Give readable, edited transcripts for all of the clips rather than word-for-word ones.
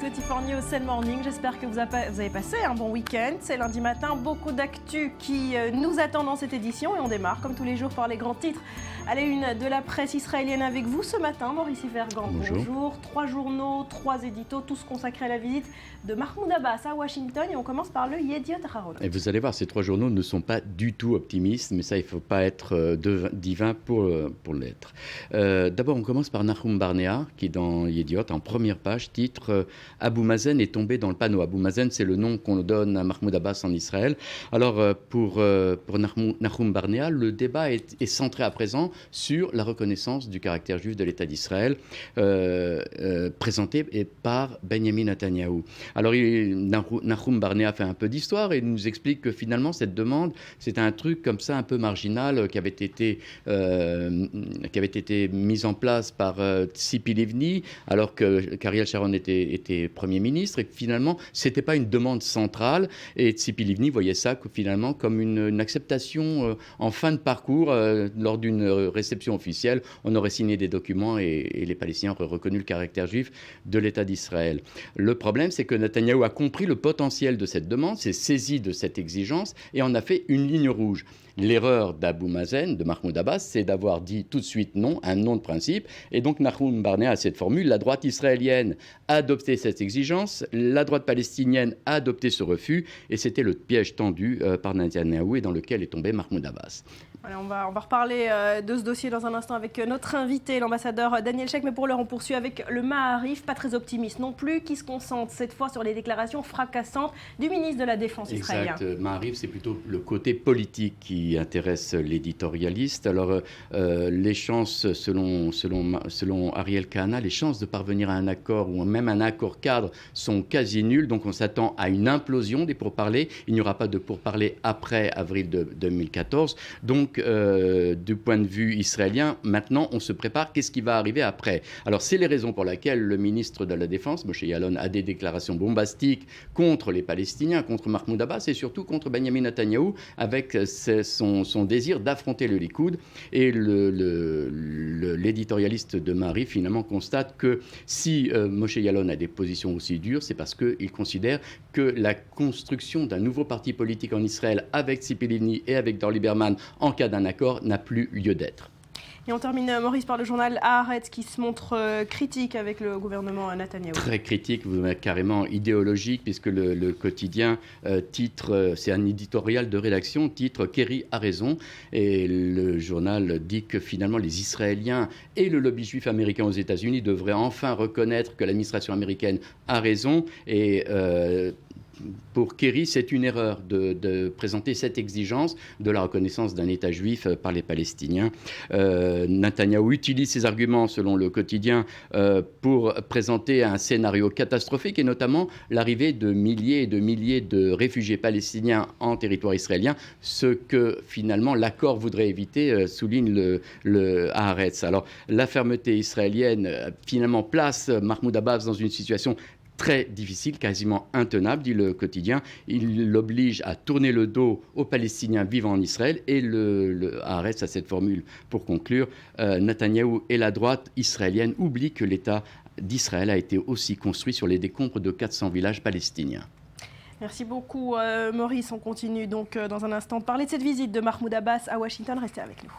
24 News, c'est le morning. J'espère que vous avez passé un bon week-end. C'est lundi matin, beaucoup d'actu qui nous attend dans cette édition et on démarre comme tous les jours par les grands titres à la une de la presse israélienne avec vous ce matin. Maurice Yvergand, bonjour. 3 journaux, 3 éditos, tous consacrés à la visite de Mahmoud Abbas à Washington et on commence par le Yediot Ahronoth. Et vous allez voir, ces 3 journaux ne sont pas du tout optimistes, mais ça, il ne faut pas être divin pour l'être. D'abord, on commence par Nahum Barnea, qui dans Yediot, en première page, titre « Abou Mazen est tombé dans le panneau ». Abou Mazen, c'est le nom qu'on donne à Mahmoud Abbas en Israël. Alors, pour Nahum Barnea, le débat est centré à présent sur la reconnaissance du caractère juif de l'État d'Israël, présenté par Benjamin Netanyahou. Alors, Nahum Barnea fait un peu d'histoire et nous explique que finalement, cette demande, c'est un truc comme ça, un peu marginal, qui avait été mise en place par Tzipi Livni, alors qu'Ariel Sharon était Premier ministre, et que finalement, ce n'était pas une demande centrale. Et Tzipi Livni voyait ça finalement comme une acceptation en fin de parcours, lors d'une réception officielle. On aurait signé des documents et les Palestiniens auraient reconnu le caractère juif de l'État d'Israël. Le problème, c'est que Netanyahou a compris le potentiel de cette demande, s'est saisi de cette exigence et en a fait une ligne rouge. L'erreur d'Abou Mazen, de Mahmoud Abbas, c'est d'avoir dit tout de suite non, un non de principe. Et donc Nahum Barnea a cette formule, la droite israélienne a adopté cette exigence, la droite palestinienne a adopté ce refus, et c'était le piège tendu par Netanyahou et dans lequel est tombé Mahmoud Abbas. Voilà, on va reparler de ce dossier dans un instant avec notre invité, l'ambassadeur Daniel Sheikh, mais pour l'heure on poursuit avec le Maarif, pas très optimiste non plus, qui se concentre cette fois sur les déclarations fracassantes du ministre de la Défense israélien. Exact, Maarif, c'est plutôt le côté politique qui intéresse l'éditorialiste. Alors les chances, selon Ariel Kahana, les chances de parvenir à un accord ou même un accord cadre sont quasi nulles, donc on s'attend à une implosion des pourparlers. Il n'y aura pas de pourparlers après avril 2014, donc du point de vue israélien, maintenant on se prépare, qu'est-ce qui va arriver après? Alors c'est les raisons pour lesquelles le ministre de la Défense, Moshe Yaalon, a des déclarations bombastiques contre les Palestiniens, contre Mahmoud Abbas et surtout contre Benjamin Netanyahou, avec son désir d'affronter le Likoud. Et l'éditorialiste de Maarif finalement constate que si Moshe Yaalon a des positions aussi dures, c'est parce qu'il considère que la construction d'un nouveau parti politique en Israël avec Tzipi Livni et avec Dor Lieberman en cas d'un accord n'a plus lieu d'être. Et on termine, Maurice, par le journal Haaretz qui se montre critique avec le gouvernement Netanyahou. Très critique, carrément idéologique, puisque le quotidien titre, c'est un éditorial de rédaction, titre « Kerry a raison ». Et le journal dit que finalement les Israéliens et le lobby juif américain aux États-Unis devraient enfin reconnaître que l'administration américaine a raison. Et pour Kerry, c'est une erreur de présenter cette exigence de la reconnaissance d'un État juif par les Palestiniens. Netanyahou utilise ces arguments, selon le quotidien, pour présenter un scénario catastrophique et notamment l'arrivée de milliers et de milliers de réfugiés palestiniens en territoire israélien, ce que finalement l'accord voudrait éviter, souligne le Haaretz. Alors la fermeté israélienne finalement place Mahmoud Abbas dans une situation très difficile, quasiment intenable, dit le quotidien. Il l'oblige à tourner le dos aux Palestiniens vivant en Israël. Et le Haaretz a cette formule pour conclure. Netanyahou et la droite israélienne oublient que l'État d'Israël a été aussi construit sur les décombres de 400 villages palestiniens. Merci beaucoup Maurice. On continue donc dans un instant de parler de cette visite de Mahmoud Abbas à Washington. Restez avec nous.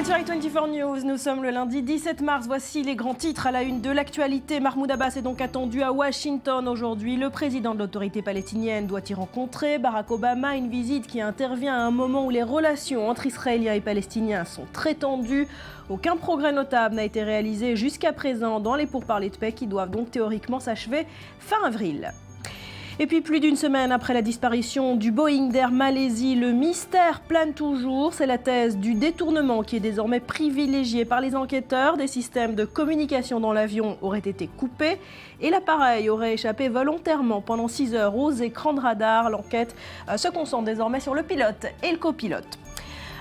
Sur 24 News, nous sommes le lundi 17 mars. Voici les grands titres à la une de l'actualité. Mahmoud Abbas est donc attendu à Washington aujourd'hui. Le président de l'autorité palestinienne doit y rencontrer Barack Obama. Une visite qui intervient à un moment où les relations entre Israéliens et Palestiniens sont très tendues. Aucun progrès notable n'a été réalisé jusqu'à présent dans les pourparlers de paix qui doivent donc théoriquement s'achever fin avril. Et puis plus d'une semaine après la disparition du Boeing d'Air Malaisie, le mystère plane toujours. C'est la thèse du détournement qui est désormais privilégiée par les enquêteurs. Des systèmes de communication dans l'avion auraient été coupés et l'appareil aurait échappé volontairement pendant 6 heures aux écrans de radar. L'enquête se concentre désormais sur le pilote et le copilote.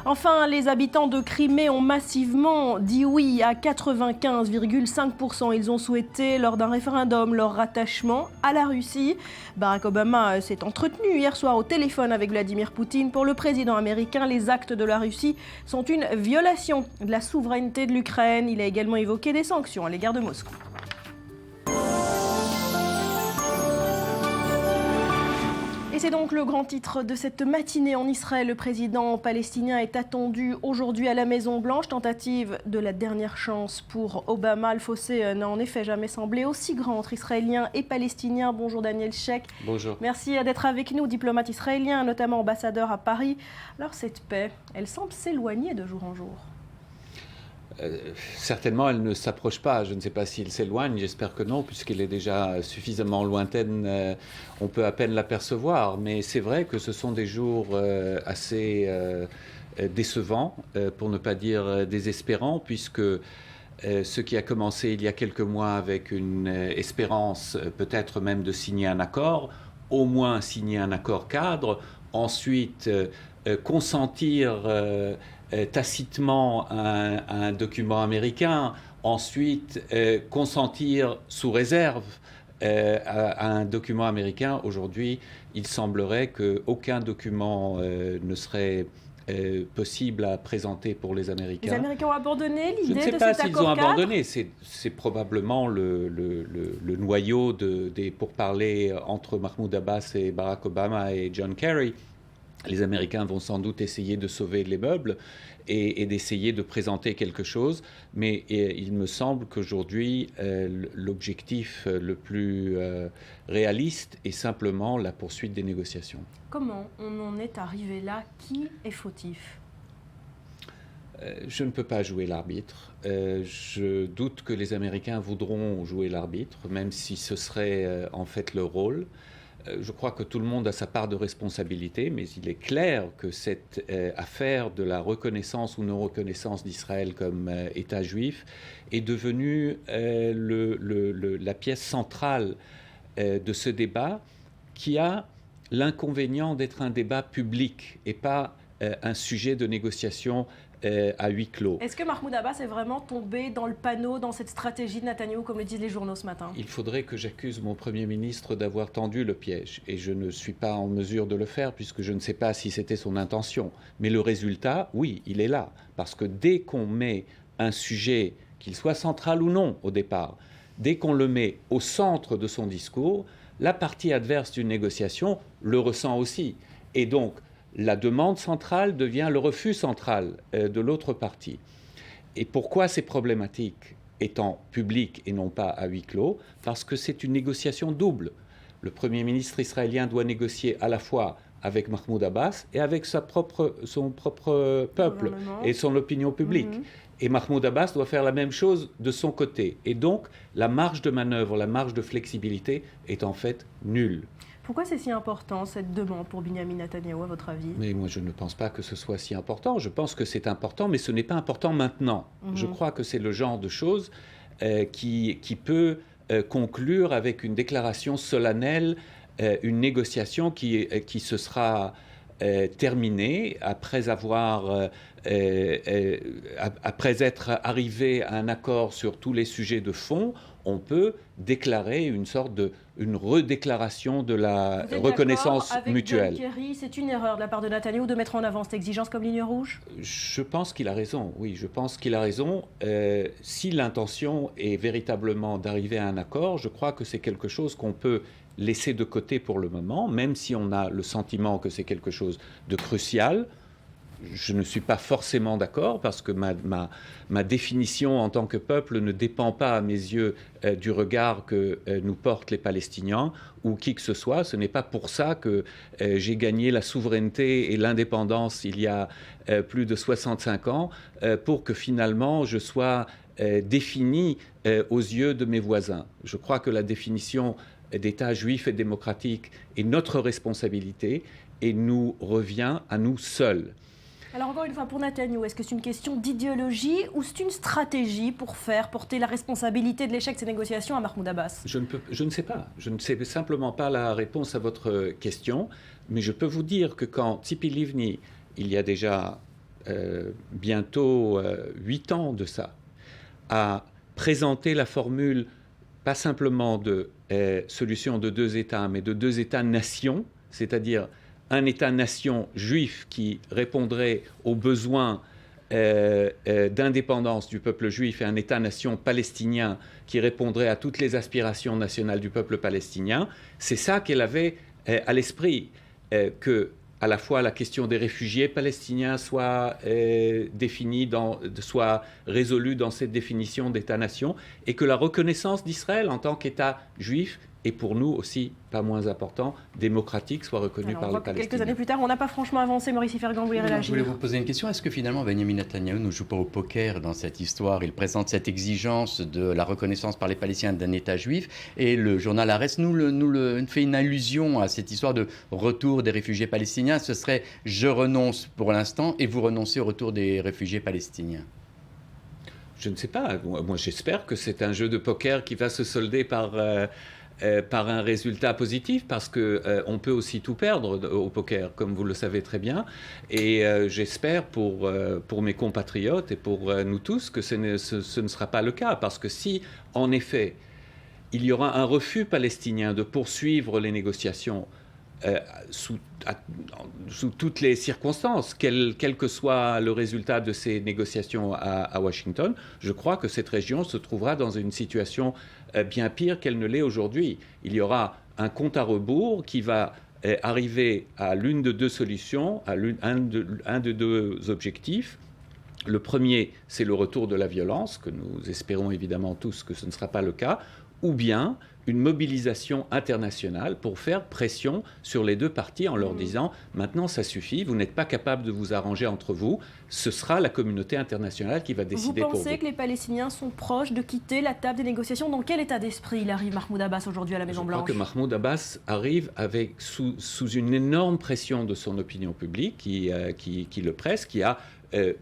Enfin, les habitants de Crimée ont massivement dit oui à 95,5%. Ils ont souhaité, lors d'un référendum, leur rattachement à la Russie. Barack Obama s'est entretenu hier soir au téléphone avec Vladimir Poutine. Pour le président américain, les actes de la Russie sont une violation de la souveraineté de l'Ukraine. Il a également évoqué des sanctions à l'égard de Moscou. Et c'est donc le grand titre de cette matinée en Israël. Le président palestinien est attendu aujourd'hui à la Maison-Blanche. Tentative de la dernière chance pour Obama. Le fossé n'a en effet jamais semblé aussi grand entre Israéliens et Palestiniens. Bonjour Daniel Sheikh. Bonjour. Merci d'être avec nous, diplomate israélien, notamment ambassadeur à Paris. Alors cette paix, elle semble s'éloigner de jour en jour. Certainement, elle ne s'approche pas. Je ne sais pas s'il s'éloigne, j'espère que non, puisqu'elle est déjà suffisamment lointaine, on peut à peine l'apercevoir. Mais c'est vrai que ce sont des jours assez décevants, pour ne pas dire désespérants, puisque ce qui a commencé il y a quelques mois avec une espérance peut-être même de signer un accord, au moins signer un accord cadre, ensuite consentir tacitement un document américain, ensuite consentir sous réserve à un document américain. Aujourd'hui, il semblerait qu'aucun document ne serait possible à présenter pour les Américains. Les Américains ont abandonné l'idée de cet accord cadre ? Je ne sais pas s'ils ont abandonné. C'est probablement le noyau des pourparlers entre Mahmoud Abbas et Barack Obama et John Kerry. Les Américains vont sans doute essayer de sauver les meubles et d'essayer de présenter quelque chose, mais il me semble qu'aujourd'hui, l'objectif le plus réaliste est simplement la poursuite des négociations. Comment on en est arrivé là ? Qui est fautif ? Je ne peux pas jouer l'arbitre. Je doute que les Américains voudront jouer l'arbitre, même si ce serait en fait leur rôle. Je crois que tout le monde a sa part de responsabilité, mais il est clair que cette affaire de la reconnaissance ou non-reconnaissance d'Israël comme État juif est devenue la pièce centrale de ce débat, qui a l'inconvénient d'être un débat public et pas un sujet de négociation à huis clos. Est-ce que Mahmoud Abbas est vraiment tombé dans le panneau, dans cette stratégie de Netanyahou, comme le disent les journaux ce matin ? Il faudrait que j'accuse mon Premier ministre d'avoir tendu le piège. Et je ne suis pas en mesure de le faire, puisque je ne sais pas si c'était son intention. Mais le résultat, oui, il est là. Parce que dès qu'on met un sujet, qu'il soit central ou non au départ, dès qu'on le met au centre de son discours, la partie adverse d'une négociation le ressent aussi. Et donc, la demande centrale devient le refus central de l'autre partie. Et pourquoi c'est problématique, étant public et non pas à huis clos ? Parce que c'est une négociation double. Le Premier ministre israélien doit négocier à la fois avec Mahmoud Abbas et avec son propre peuple et son opinion publique. Et Mahmoud Abbas doit faire la même chose de son côté. Et donc, la marge de manœuvre, la marge de flexibilité est en fait nulle. Pourquoi c'est si important, cette demande pour Binyamin Netanyahou, à votre avis ? Mais moi, je ne pense pas que ce soit si important. Je pense que c'est important, mais ce n'est pas important maintenant. Je crois que c'est le genre de choses qui peut conclure avec une déclaration solennelle, une négociation qui se sera terminée après être arrivé à un accord sur tous les sujets de fond. On peut déclarer une redéclaration de la reconnaissance mutuelle. John Kerry, c'est une erreur de la part de Netanyahou de mettre en avant cette exigence comme ligne rouge ? Je pense qu'il a raison, oui, je pense qu'il a raison. Si l'intention est véritablement d'arriver à un accord, je crois que c'est quelque chose qu'on peut laisser de côté pour le moment, même si on a le sentiment que c'est quelque chose de crucial. Je ne suis pas forcément d'accord parce que ma définition en tant que peuple ne dépend pas à mes yeux du regard que nous portent les Palestiniens ou qui que ce soit. Ce n'est pas pour ça que j'ai gagné la souveraineté et l'indépendance il y a plus de 65 ans pour que finalement je sois défini aux yeux de mes voisins. Je crois que la définition d'État juif et démocratique est notre responsabilité et nous revient à nous seuls. Alors encore une fois, pour Netanyahou, est-ce que c'est une question d'idéologie ou c'est une stratégie pour faire porter la responsabilité de l'échec de ces négociations à Mahmoud Abbas ? Je ne sais pas. Je ne sais simplement pas la réponse à votre question, mais je peux vous dire que quand Tzipi Livni, il y a déjà bientôt 8 ans de ça, a présenté la formule pas simplement de solution de 2 États, mais de 2 États-nations, c'est-à-dire un État-nation juif qui répondrait aux besoins d'indépendance du peuple juif et un État-nation palestinien qui répondrait à toutes les aspirations nationales du peuple palestinien. C'est ça qu'elle avait à l'esprit, que à la fois la question des réfugiés palestiniens soit définie, soit résolue dans cette définition d'État-nation, et que la reconnaissance d'Israël en tant qu'État juif, et pour nous aussi, pas moins important, démocratique, soit reconnue par les Palestiniens. Quelques années plus tard, on n'a pas franchement avancé. Maurice Fergan, vous voulez réagir? Je voulais vous poser une question. Est-ce que finalement Benjamin Netanyahou ne joue pas au poker dans cette histoire? Il présente cette exigence de la reconnaissance par les Palestiniens d'un État juif, et le journal Haaretz nous fait une allusion à cette histoire de retour des réfugiés palestiniens. Ce serait « je renonce pour l'instant » et vous renoncez au retour des réfugiés palestiniens. Je ne sais pas. Moi, j'espère que c'est un jeu de poker qui va se solder par un résultat positif, parce qu'on peut aussi tout perdre au poker, comme vous le savez très bien. Et j'espère pour mes compatriotes et pour nous tous que ce ne sera pas le cas. Parce que si, en effet, il y aura un refus palestinien de poursuivre les négociations sous toutes les circonstances, quel que soit le résultat de ces négociations à Washington, je crois que cette région se trouvera dans une situation bien pire qu'elle ne l'est aujourd'hui. Il y aura un compte à rebours qui va arriver à l'une de 2 solutions, à un de 2 objectifs. Le premier, c'est le retour de la violence, que nous espérons évidemment tous que ce ne sera pas le cas, ou bien une mobilisation internationale pour faire pression sur les 2 parties en leur disant « maintenant ça suffit, vous n'êtes pas capable de vous arranger entre vous, ce sera la communauté internationale qui va décider pour vous ». Vous pensez que les Palestiniens sont proches de quitter la table des négociations? Dans quel état d'esprit il arrive, Mahmoud Abbas, aujourd'hui à la Maison-Blanche? Je crois que Mahmoud Abbas arrive sous une énorme pression de son opinion publique qui le presse, qui a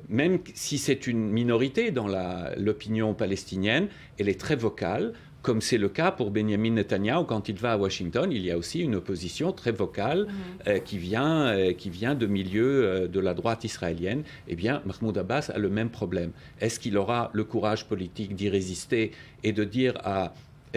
même si c'est une minorité dans l'opinion palestinienne, elle est très vocale. Comme c'est le cas pour Benjamin Netanyahou, quand il va à Washington, il y a aussi une opposition très vocale qui vient de milieu de la droite israélienne. Eh bien, Mahmoud Abbas a le même problème. Est-ce qu'il aura le courage politique d'y résister et de dire à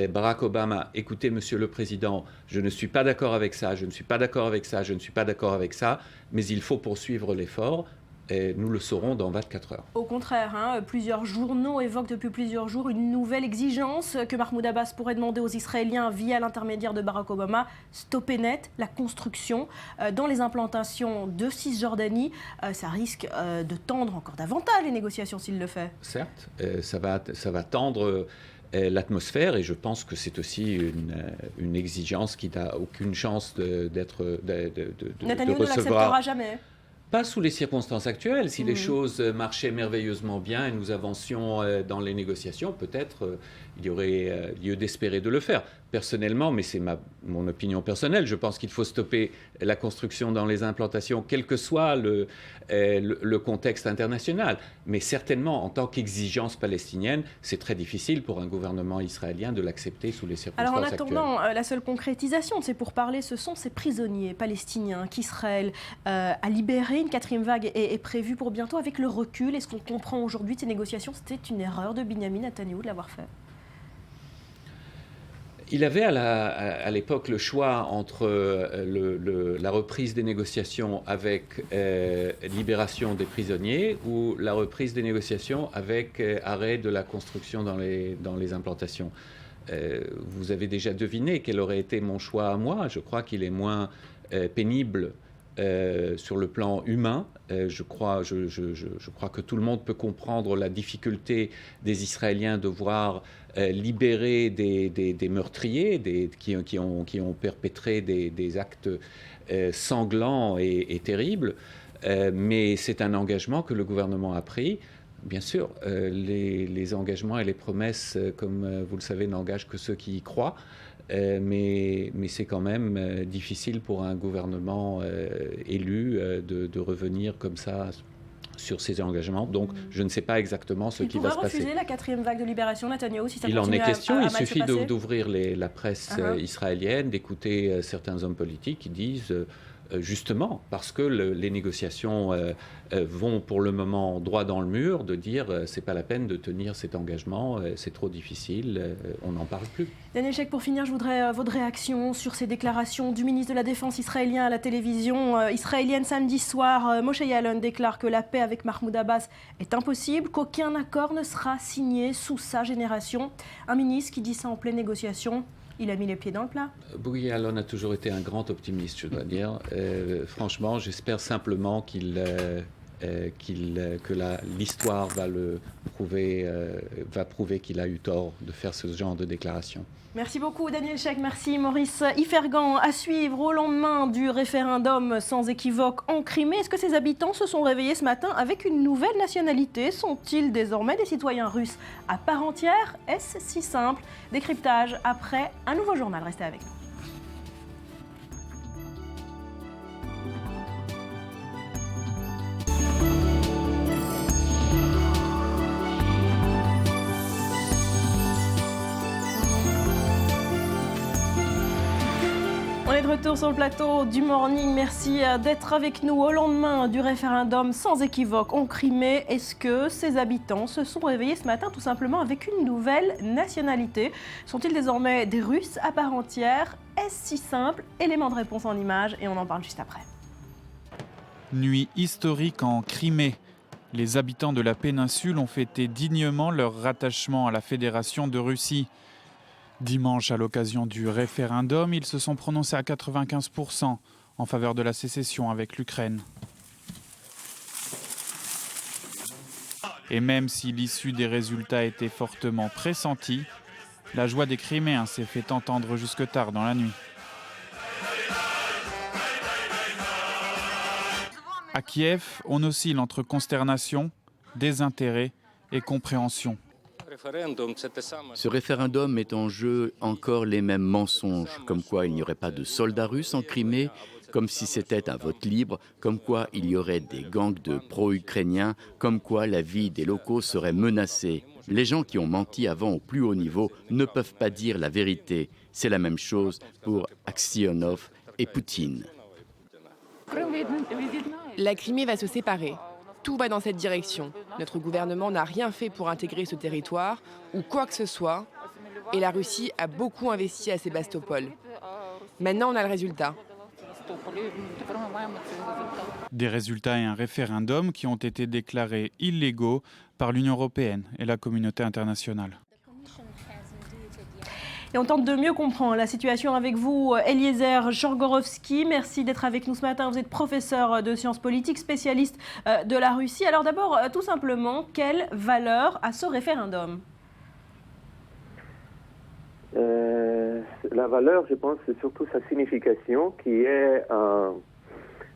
Barack Obama, écoutez, Monsieur le Président, je ne suis pas d'accord avec ça, je ne suis pas d'accord avec ça, je ne suis pas d'accord avec ça, mais il faut poursuivre l'effort. Et nous le saurons dans 24 heures. Au contraire, plusieurs journaux évoquent depuis plusieurs jours une nouvelle exigence que Mahmoud Abbas pourrait demander aux Israéliens via l'intermédiaire de Barack Obama, stopper net la construction dans les implantations de Cisjordanie. Ça risque de tendre encore davantage les négociations s'il le fait. Certes, ça va tendre l'atmosphère, et je pense que c'est aussi une exigence qui n'a aucune chance de Netanyahou ne l'acceptera jamais. Pas sous les circonstances actuelles. Si les choses marchaient merveilleusement bien et nous avancions dans les négociations, peut-être il y aurait lieu d'espérer de le faire. Personnellement, mais c'est mon opinion personnelle, je pense qu'il faut stopper la construction dans les implantations, quel que soit le contexte international. Mais certainement, en tant qu'exigence palestinienne, c'est très difficile pour un gouvernement israélien de l'accepter sous les circonstances actuelles. Alors en attendant, la seule concrétisation de ces pourparlers, ce sont ces prisonniers palestiniens qu'Israël a libérés. Une 4e vague est prévue pour bientôt. Avec le recul, est-ce qu'on comprend aujourd'hui de ces négociations? C'était une erreur de Benjamin Netanyahou de l'avoir fait. Il avait à l'époque le choix entre la reprise des négociations avec libération des prisonniers ou la reprise des négociations avec arrêt de la construction dans les implantations. Vous avez déjà deviné quel aurait été mon choix à moi. Je crois qu'il est moins pénible sur le plan humain. Je crois que tout le monde peut comprendre la difficulté des Israéliens de voir libérer des meurtriers qui ont perpétré des actes sanglants et terribles. Mais c'est un engagement que le gouvernement a pris. Bien sûr, les engagements et les promesses, comme vous le savez, n'engagent que ceux qui y croient. Mais c'est quand même difficile pour un gouvernement élu de revenir comme ça sur ses engagements. Donc, je ne sais pas exactement ce qui va se passer. Il pourrait refuser la 4e vague de libération, Netanyahou, si ça continue à Il en est question. Il suffit d'ouvrir la presse israélienne, d'écouter certains hommes politiques qui disent justement parce que les négociations vont pour le moment droit dans le mur, de dire c'est pas la peine de tenir cet engagement, c'est trop difficile, on n'en parle plus. Daniel Sheikh, pour finir, je voudrais votre réaction sur ces déclarations du ministre de la Défense israélien à la télévision israélienne samedi soir. Moshe Yaalon déclare que la paix avec Mahmoud Abbas est impossible, qu'aucun accord ne sera signé sous sa génération. Un ministre qui dit ça en pleine négociation. Il a mis les pieds dans le plat. Bouguy Yaalon a toujours été un grand optimiste, je dois dire. Franchement, j'espère simplement que l'histoire va prouver qu'il a eu tort de faire ce genre de déclaration. Merci beaucoup Daniel Sheikh, merci Maurice Ifergan. À suivre au lendemain du référendum sans équivoque en Crimée, est-ce que ces habitants se sont réveillés ce matin avec une nouvelle nationalité? Sont-ils désormais des citoyens russes à part entière? Est-ce si simple? Décryptage après un nouveau journal, restez avec nous. On est de retour sur le plateau du Morning. Merci d'être avec nous au lendemain du référendum sans équivoque en Crimée. Est-ce que ces habitants se sont réveillés ce matin tout simplement avec une nouvelle nationalité? Sont-ils désormais des Russes à part entière? Est-ce si simple? Élément de réponse en images et on en parle juste après. Nuit historique en Crimée. Les habitants de la péninsule ont fêté dignement leur rattachement à la Fédération de Russie. Dimanche, à l'occasion du référendum, ils se sont prononcés à 95% en faveur de la sécession avec l'Ukraine. Et même si l'issue des résultats était fortement pressentie, la joie des Criméens s'est fait entendre jusque tard dans la nuit. À Kiev, on oscille entre consternation, désintérêt et compréhension. Ce référendum met en jeu encore les mêmes mensonges, comme quoi il n'y aurait pas de soldats russes en Crimée, comme si c'était un vote libre, comme quoi il y aurait des gangs de pro-ukrainiens, comme quoi la vie des locaux serait menacée. Les gens qui ont menti avant au plus haut niveau ne peuvent pas dire la vérité. C'est la même chose pour Aksyonov et Poutine. La Crimée va se séparer. Tout va dans cette direction. Notre gouvernement n'a rien fait pour intégrer ce territoire ou quoi que ce soit. Et la Russie a beaucoup investi à Sébastopol. Maintenant, on a le résultat. Des résultats et un référendum qui ont été déclarés illégaux par l'Union européenne et la communauté internationale. Et on tente de mieux comprendre la situation avec vous, Eliezer Jorgorovski. Merci d'être avec nous ce matin. Vous êtes professeur de sciences politiques, spécialiste de la Russie. Alors d'abord, tout simplement, quelle valeur a ce référendum? La valeur, je pense, c'est surtout sa signification, qui est un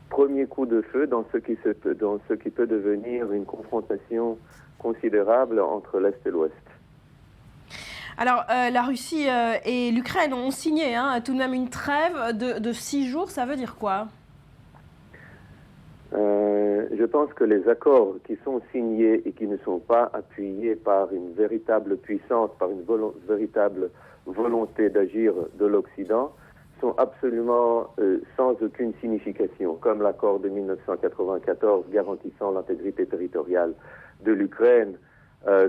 premier coup de feu dans ce qui peut devenir une confrontation considérable entre l'Est et l'Ouest. Alors, la Russie et l'Ukraine ont signé tout de même une trêve de 6 jours. Ça veut dire quoi? Je pense que les accords qui sont signés et qui ne sont pas appuyés par une véritable puissance, par une véritable volonté d'agir de l'Occident, sont absolument sans aucune signification, comme l'accord de 1994 garantissant l'intégrité territoriale de l'Ukraine,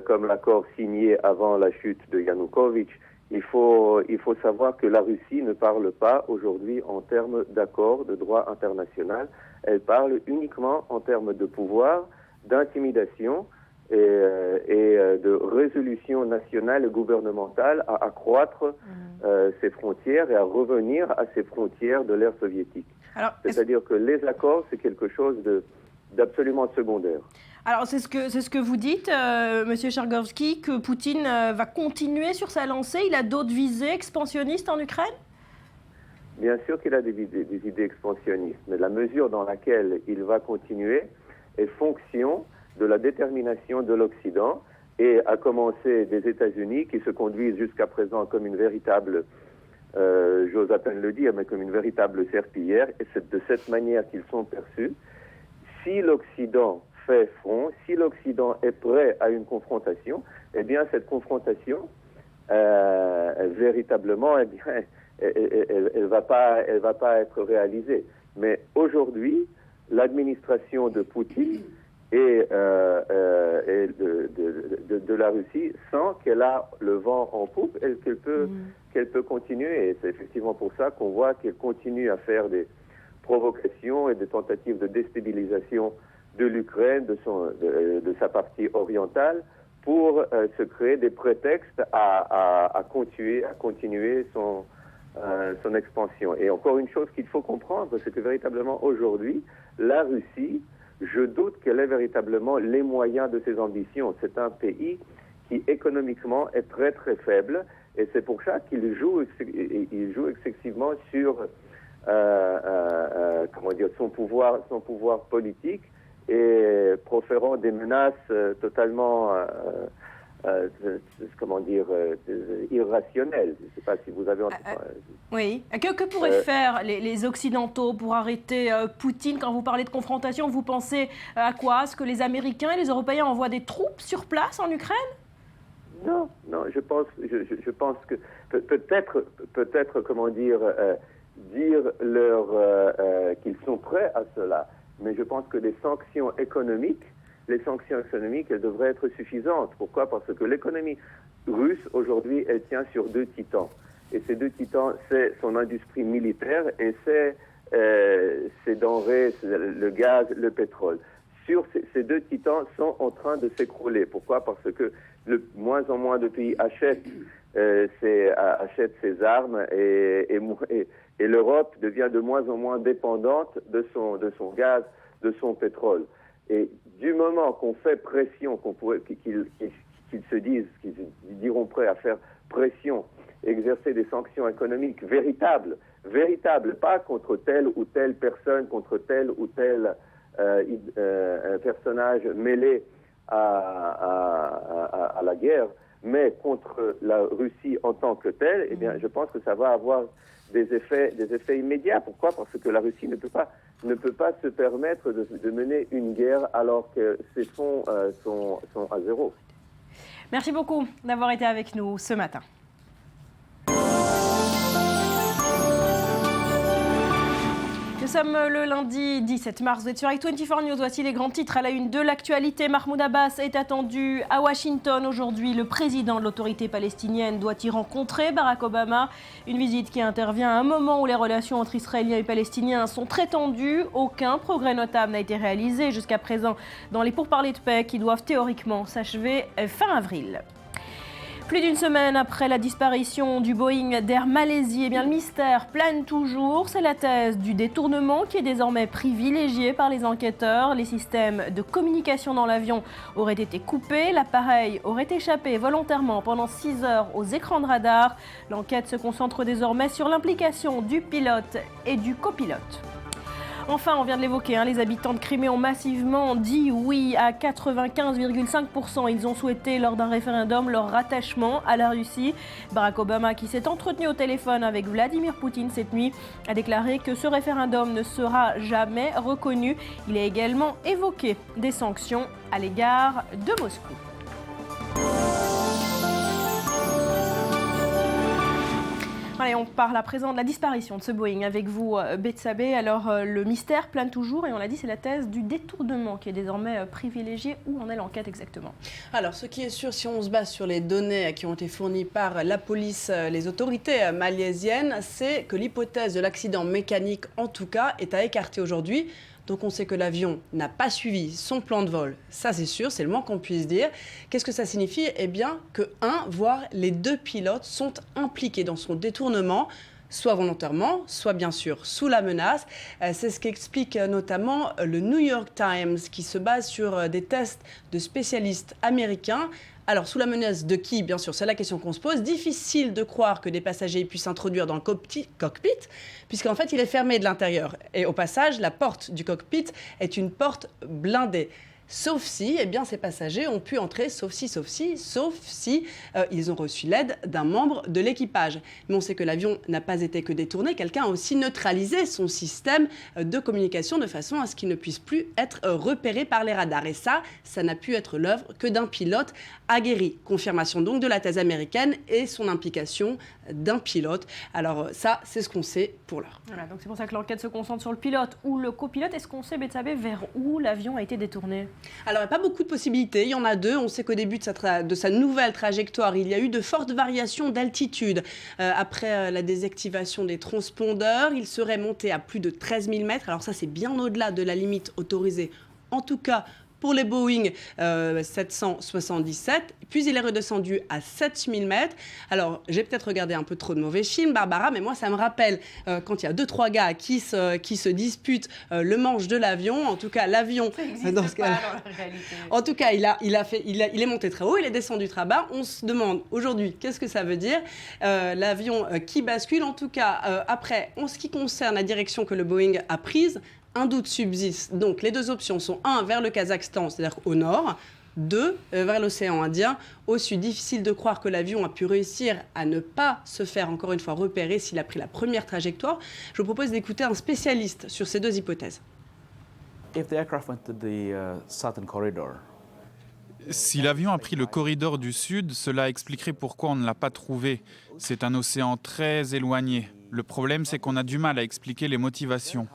comme l'accord signé avant la chute de Yanukovych. Il faut savoir que la Russie ne parle pas aujourd'hui en termes d'accord de droit international. Elle parle uniquement en termes de pouvoir, d'intimidation et de résolution nationale et gouvernementale à accroître ses frontières et à revenir à ses frontières de l'ère soviétique. C'est-à-dire que les accords, c'est quelque chose d'absolument secondaire. Alors, c'est ce que vous dites, Monsieur Jorgorovski, que Poutine va continuer sur sa lancée. Il a d'autres visées expansionnistes en Ukraine? Bien sûr qu'il a des idées expansionnistes, mais la mesure dans laquelle il va continuer est fonction de la détermination de l'Occident, et à commencer des États-Unis qui se conduisent jusqu'à présent comme une véritable, j'ose à peine le dire, mais comme une véritable serpillière, et c'est de cette manière qu'ils sont perçus. Si l'Occident fait front, si l'Occident est prêt à une confrontation, eh bien cette confrontation, véritablement, eh bien, elle va pas être réalisée. Mais aujourd'hui, l'administration de Poutine et de la Russie sent qu'elle a le vent en poupe et qu'elle peut continuer. Et c'est effectivement pour ça qu'on voit qu'elle continue à faire des provocations et des tentatives de déstabilisation de l'Ukraine, de sa partie orientale, pour se créer des prétextes à continuer son expansion. Et encore une chose qu'il faut comprendre, c'est que véritablement aujourd'hui, la Russie, je doute qu'elle ait véritablement les moyens de ses ambitions. C'est un pays qui économiquement est très très faible, et c'est pour ça qu'il joue excessivement sur son pouvoir politique, et proférant des menaces totalement irrationnelles. Je ne sais pas si vous avez entendu. Oui. Que pourraient faire les Occidentaux pour arrêter Poutine? Quand vous parlez de confrontation, vous pensez à quoi? Est-ce que les Américains et les Européens envoient des troupes sur place en Ukraine? Non, je pense que peut-être dire qu'ils sont prêts à cela. Mais je pense que les sanctions économiques, elles devraient être suffisantes. Pourquoi? Parce que l'économie russe, aujourd'hui, elle tient sur 2 titans. Et ces 2 titans, c'est son industrie militaire et c'est ses denrées, le gaz, le pétrole. Ces 2 titans sont en train de s'écrouler. Pourquoi? Parce que de moins en moins de pays achètent ces armes et l'Europe devient de moins en moins dépendante de son gaz, de son pétrole. Et du moment qu'on fait pression, qu'ils se disent, qu'ils diront prêts à faire pression, exercer des sanctions économiques véritables, pas contre telle ou telle personne, contre tel ou tel personnage mêlé à la guerre, mais contre la Russie en tant que telle, eh bien, je pense que ça va avoir des effets immédiats. Pourquoi? Parce que la Russie ne peut pas se permettre de mener une guerre alors que ses fonds sont à zéro. Merci beaucoup d'avoir été avec nous ce matin. Nous sommes le lundi 17 mars, vous êtes sur i24 News, voici les grands titres à la une de l'actualité. Mahmoud Abbas est attendu à Washington aujourd'hui. Le président de l'autorité palestinienne doit y rencontrer Barack Obama. Une visite qui intervient à un moment où les relations entre Israéliens et Palestiniens sont très tendues. Aucun progrès notable n'a été réalisé jusqu'à présent dans les pourparlers de paix qui doivent théoriquement s'achever fin avril. Plus d'une semaine après la disparition du Boeing d'Air Malaisie, le mystère plane toujours. C'est la thèse du détournement qui est désormais privilégiée par les enquêteurs. Les systèmes de communication dans l'avion auraient été coupés. L'appareil aurait échappé volontairement pendant 6 heures aux écrans de radar. L'enquête se concentre désormais sur l'implication du pilote et du copilote. Enfin, on vient de l'évoquer, les habitants de Crimée ont massivement dit oui à 95,5%. Ils ont souhaité lors d'un référendum leur rattachement à la Russie. Barack Obama, qui s'est entretenu au téléphone avec Vladimir Poutine cette nuit, a déclaré que ce référendum ne sera jamais reconnu. Il a également évoqué des sanctions à l'égard de Moscou. Allez, on parle à présent de la disparition de ce Boeing avec vous, Betsabé. Alors, le mystère plane toujours et on l'a dit, c'est la thèse du détournement qui est désormais privilégiée. Où en est l'enquête exactement? Alors, ce qui est sûr, si on se base sur les données qui ont été fournies par la police, les autorités malaisiennes, c'est que l'hypothèse de l'accident mécanique, en tout cas, est à écarter aujourd'hui. Donc on sait que l'avion n'a pas suivi son plan de vol, ça c'est sûr, c'est le moins qu'on puisse dire. Qu'est-ce que ça signifie? Eh bien que voire les 2 pilotes sont impliqués dans son détournement, soit volontairement, soit bien sûr sous la menace. C'est ce qu'explique notamment le New York Times, qui se base sur des tests de spécialistes américains. Alors, sous la menace de qui? Bien sûr, c'est la question qu'on se pose. Difficile de croire que des passagers puissent s'introduire dans le cockpit, puisqu'en fait, il est fermé de l'intérieur. Et au passage, la porte du cockpit est une porte blindée. Sauf si, ces passagers ont pu entrer, sauf si ils ont reçu l'aide d'un membre de l'équipage. Mais on sait que l'avion n'a pas été que détourné, quelqu'un a aussi neutralisé son système de communication de façon à ce qu'il ne puisse plus être repéré par les radars. Et ça n'a pu être l'œuvre que d'un pilote aguerri. Confirmation donc de la thèse américaine et son implication d'un pilote. Alors ça, c'est ce qu'on sait pour l'heure. Voilà, donc c'est pour ça que l'enquête se concentre sur le pilote ou le copilote. Est-ce qu'on sait, Betsabé, vers où l'avion a été détourné? Alors, il n'y a pas beaucoup de possibilités. Il y en a deux. On sait qu'au début de sa nouvelle trajectoire, il y a eu de fortes variations d'altitude. Après la désactivation des transpondeurs, il serait monté à plus de 13 000 mètres. Alors ça, c'est bien au-delà de la limite autorisée, en tout cas pour les Boeing 777. Puis il est redescendu à 7 000 mètres. Alors, j'ai peut-être regardé un peu trop de mauvais films, Barbara, mais moi, ça me rappelle quand il y a 2-3 gars qui se disputent le manche de l'avion. En tout cas, l'avion... Dans ce cas-là. En tout cas, il est monté très haut, il est descendu très bas. On se demande aujourd'hui qu'est-ce que ça veut dire. L'avion qui bascule, en tout cas, après, en ce qui concerne la direction que le Boeing a prise, un doute subsiste. Donc, les deux options sont 1, vers le Kazakhstan, c'est-à-dire au nord, 2, vers l'océan Indien. Au sud, difficile de croire que l'avion a pu réussir à ne pas se faire, encore une fois, repérer s'il a pris la première trajectoire. Je vous propose d'écouter un spécialiste sur ces deux hypothèses. Si l'avion a pris le corridor du sud, cela expliquerait pourquoi on ne l'a pas trouvé. C'est un océan très éloigné. Le problème, c'est qu'on a du mal à expliquer les motivations.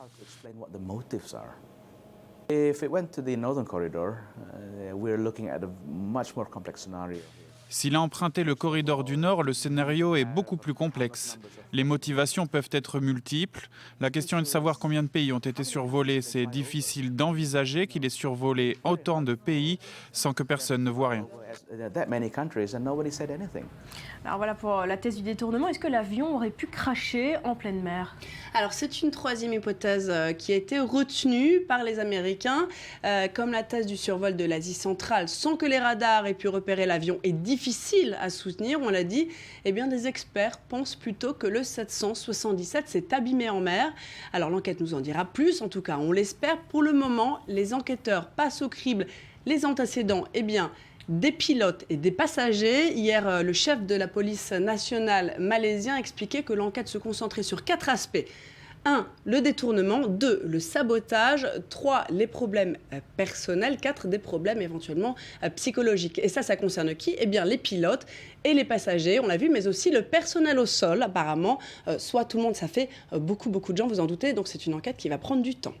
S'il a emprunté le corridor du Nord, le scénario est beaucoup plus complexe. Les motivations peuvent être multiples. La question est de savoir combien de pays ont été survolés. C'est difficile d'envisager qu'il ait survolé autant de pays sans que personne ne voit rien. Alors voilà pour la thèse du détournement. Est-ce que l'avion aurait pu cracher en pleine mer? Alors c'est une troisième hypothèse qui a été retenue par les Américains, comme la thèse du survol de l'Asie centrale sans que les radars aient pu repérer l'avion est difficile à soutenir, on l'a dit. Eh bien des experts pensent plutôt que le 777 s'est abîmé en mer. Alors l'enquête nous en dira plus, en tout cas on l'espère. Pour le moment, les enquêteurs passent au crible les antécédents, eh bien des pilotes et des passagers. Hier, le chef de la police nationale malaisien expliquait que l'enquête se concentrait sur 4 aspects. 1, le détournement. 2, le sabotage. 3, les problèmes personnels. 4, des problèmes éventuellement psychologiques. Et ça concerne qui? Eh bien, les pilotes et les passagers, on l'a vu, mais aussi le personnel au sol, apparemment. Soit tout le monde, ça fait beaucoup de gens, vous en doutez. Donc, c'est une enquête qui va prendre du temps.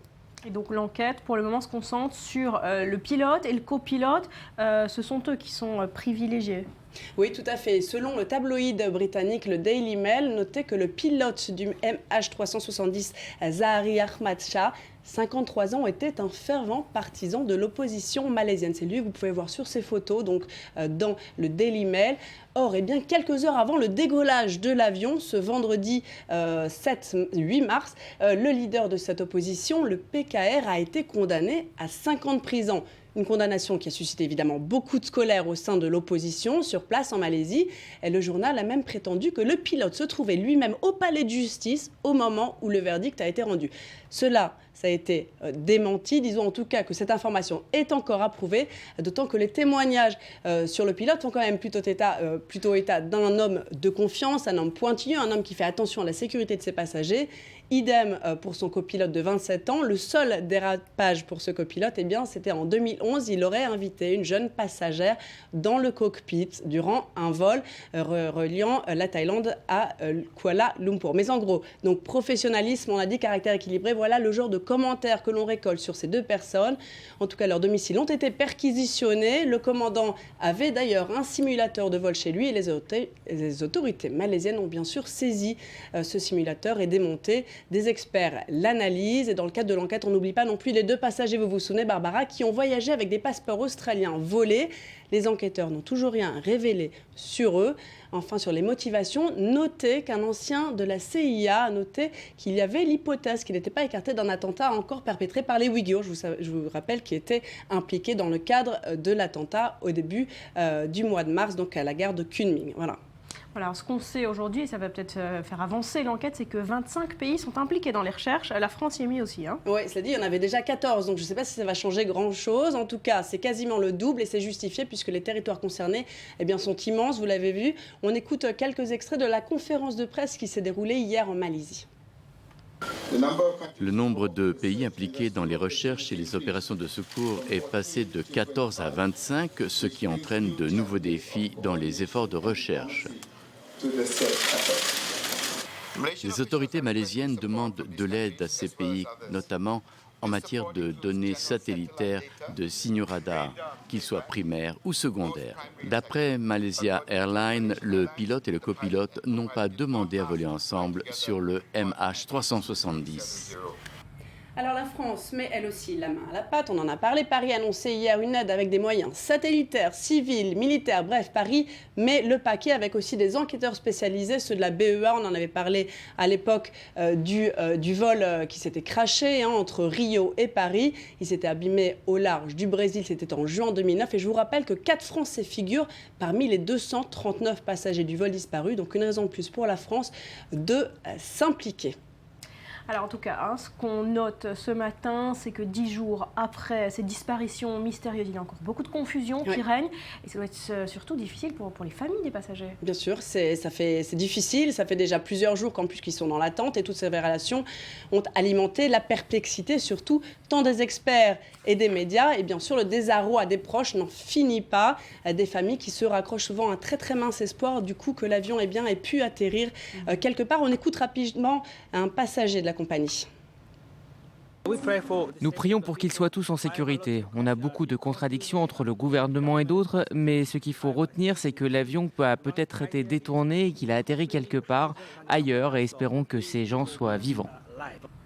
Et donc l'enquête, pour le moment, se concentre sur le pilote et le copilote. Ce sont eux qui sont privilégiés. Oui, tout à fait. Selon le tabloïd britannique, le Daily Mail, notait que le pilote du MH370, Zahari Ahmad Shah, 53 ans, était un fervent partisan de l'opposition malaisienne. C'est lui que vous pouvez voir sur ces photos, donc dans le Daily Mail. Or, eh bien, quelques heures avant le décollage de l'avion, ce vendredi 8 mars, le leader de cette opposition, le PKR, a été condamné à 5 ans de prison. Une condamnation qui a suscité évidemment beaucoup de colère au sein de l'opposition sur place en Malaisie. Et le journal a même prétendu que le pilote se trouvait lui-même au palais de justice au moment où le verdict a été rendu. Cela, ça a été démenti. Disons en tout cas que cette information est encore approuvée, d'autant que les témoignages sur le pilote font quand même plutôt état d'un homme de confiance, un homme pointilleux, un homme qui fait attention à la sécurité de ses passagers. Idem pour son copilote de 27 ans. Le seul dérapage pour ce copilote, eh bien, c'était en 2011. Il aurait invité une jeune passagère dans le cockpit durant un vol reliant la Thaïlande à Kuala Lumpur. Mais en gros, donc professionnalisme, on a dit, caractère équilibré, voilà le genre de commentaires que l'on récolte sur ces deux personnes. En tout cas, leurs domiciles ont été perquisitionnés. Le commandant avait d'ailleurs un simulateur de vol chez lui et les autorités malaisiennes ont bien sûr saisi ce simulateur et démonté. Des experts l'analysent et dans le cadre de l'enquête, on n'oublie pas non plus les 2 passagers, vous vous souvenez Barbara, qui ont voyagé avec des passeports australiens volés. Les enquêteurs n'ont toujours rien révélé sur eux. Enfin, sur les motivations, notez qu'un ancien de la CIA a noté qu'il y avait l'hypothèse qu'il n'était pas écarté d'un attentat encore perpétré par les Ouïghours. Je vous rappelle qu'ils étaient impliqués dans le cadre de l'attentat au début du mois de mars, donc à la gare de Kunming. Voilà. Voilà, alors ce qu'on sait aujourd'hui, et ça va peut-être faire avancer l'enquête, c'est que 25 pays sont impliqués dans les recherches. La France y est mise aussi. Hein. Oui, cela dit, il y en avait déjà 14, donc je ne sais pas si ça va changer grand-chose. En tout cas, c'est quasiment le double et c'est justifié puisque les territoires concernés sont immenses, vous l'avez vu. On écoute quelques extraits de la conférence de presse qui s'est déroulée hier en Malaisie. Le nombre de pays impliqués dans les recherches et les opérations de secours est passé de 14 à 25, ce qui entraîne de nouveaux défis dans les efforts de recherche. Les autorités malaisiennes demandent de l'aide à ces pays, notamment en matière de données satellitaires de signaux radars, qu'ils soient primaires ou secondaires. D'après Malaysia Airlines, le pilote et le copilote n'ont pas demandé à voler ensemble sur le MH370. Alors la France met elle aussi la main à la pâte, on en a parlé. Paris a annoncé hier une aide avec des moyens satellitaires, civils, militaires, bref, Paris met le paquet avec aussi des enquêteurs spécialisés, ceux de la BEA. On en avait parlé à l'époque du vol qui s'était crashé entre Rio et Paris. Il s'était abîmé au large du Brésil, c'était en juin 2009. Et je vous rappelle que 4 Français figurent parmi les 239 passagers du vol disparu. Donc une raison de plus pour la France de s'impliquer. Alors en tout cas, ce qu'on note ce matin, c'est que 10 jours après ces disparitions mystérieuses, il y a encore beaucoup de confusion qui règne. Et ça doit être surtout difficile pour les familles des passagers. Bien sûr, c'est difficile. Ça fait déjà plusieurs jours qu'en plus qu'ils sont dans l'attente. Et toutes ces révélations ont alimenté la perplexité, surtout tant des experts et des médias. Et bien sûr, le désarroi des proches n'en finit pas. Des familles qui se raccrochent souvent à un très très mince espoir du coup que l'avion ait pu atterrir quelque part. On écoute rapidement un passager de la compagnie. Nous prions pour qu'ils soient tous en sécurité. On a beaucoup de contradictions entre le gouvernement et d'autres, mais ce qu'il faut retenir, c'est que l'avion a peut-être été détourné et qu'il a atterri quelque part ailleurs, et espérons que ces gens soient vivants.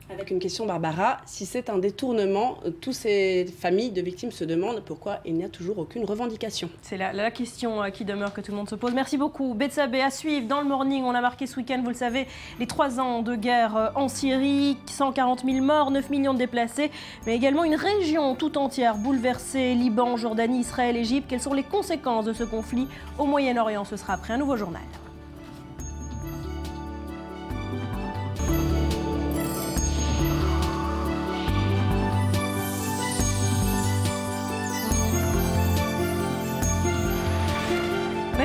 Avec une question, Barbara, si c'est un détournement, toutes ces familles de victimes se demandent pourquoi il n'y a toujours aucune revendication. C'est la question qui demeure, que tout le monde se pose. Merci beaucoup. Betsabé, à suivre dans le Morning. On a marqué ce week-end, vous le savez, les 3 ans de guerre en Syrie, 140 000 morts, 9 millions de déplacés, mais également une région tout entière bouleversée, Liban, Jordanie, Israël, Égypte. Quelles sont les conséquences de ce conflit au Moyen-Orient? Ce sera après un nouveau journal.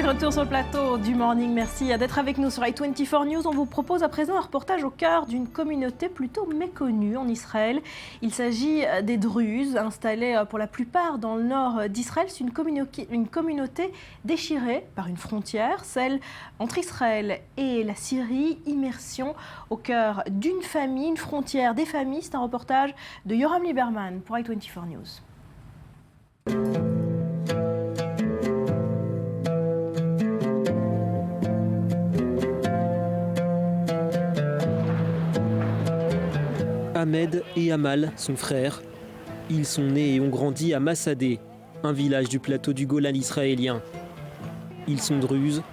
Retour sur le plateau du Morning, merci d'être avec nous sur i24 News. On vous propose à présent un reportage au cœur d'une communauté plutôt méconnue en Israël. Il s'agit des Druzes, installés pour la plupart dans le nord d'Israël. C'est une communauté déchirée par une frontière, celle entre Israël et la Syrie. Immersion au cœur d'une famille, une frontière des familles. C'est un reportage de Yoram Lieberman pour i24 News. Ahmed et Amal, son frère. Ils sont nés et ont grandi à Massadeh, un village du plateau du Golan israélien. Ils sont druzes,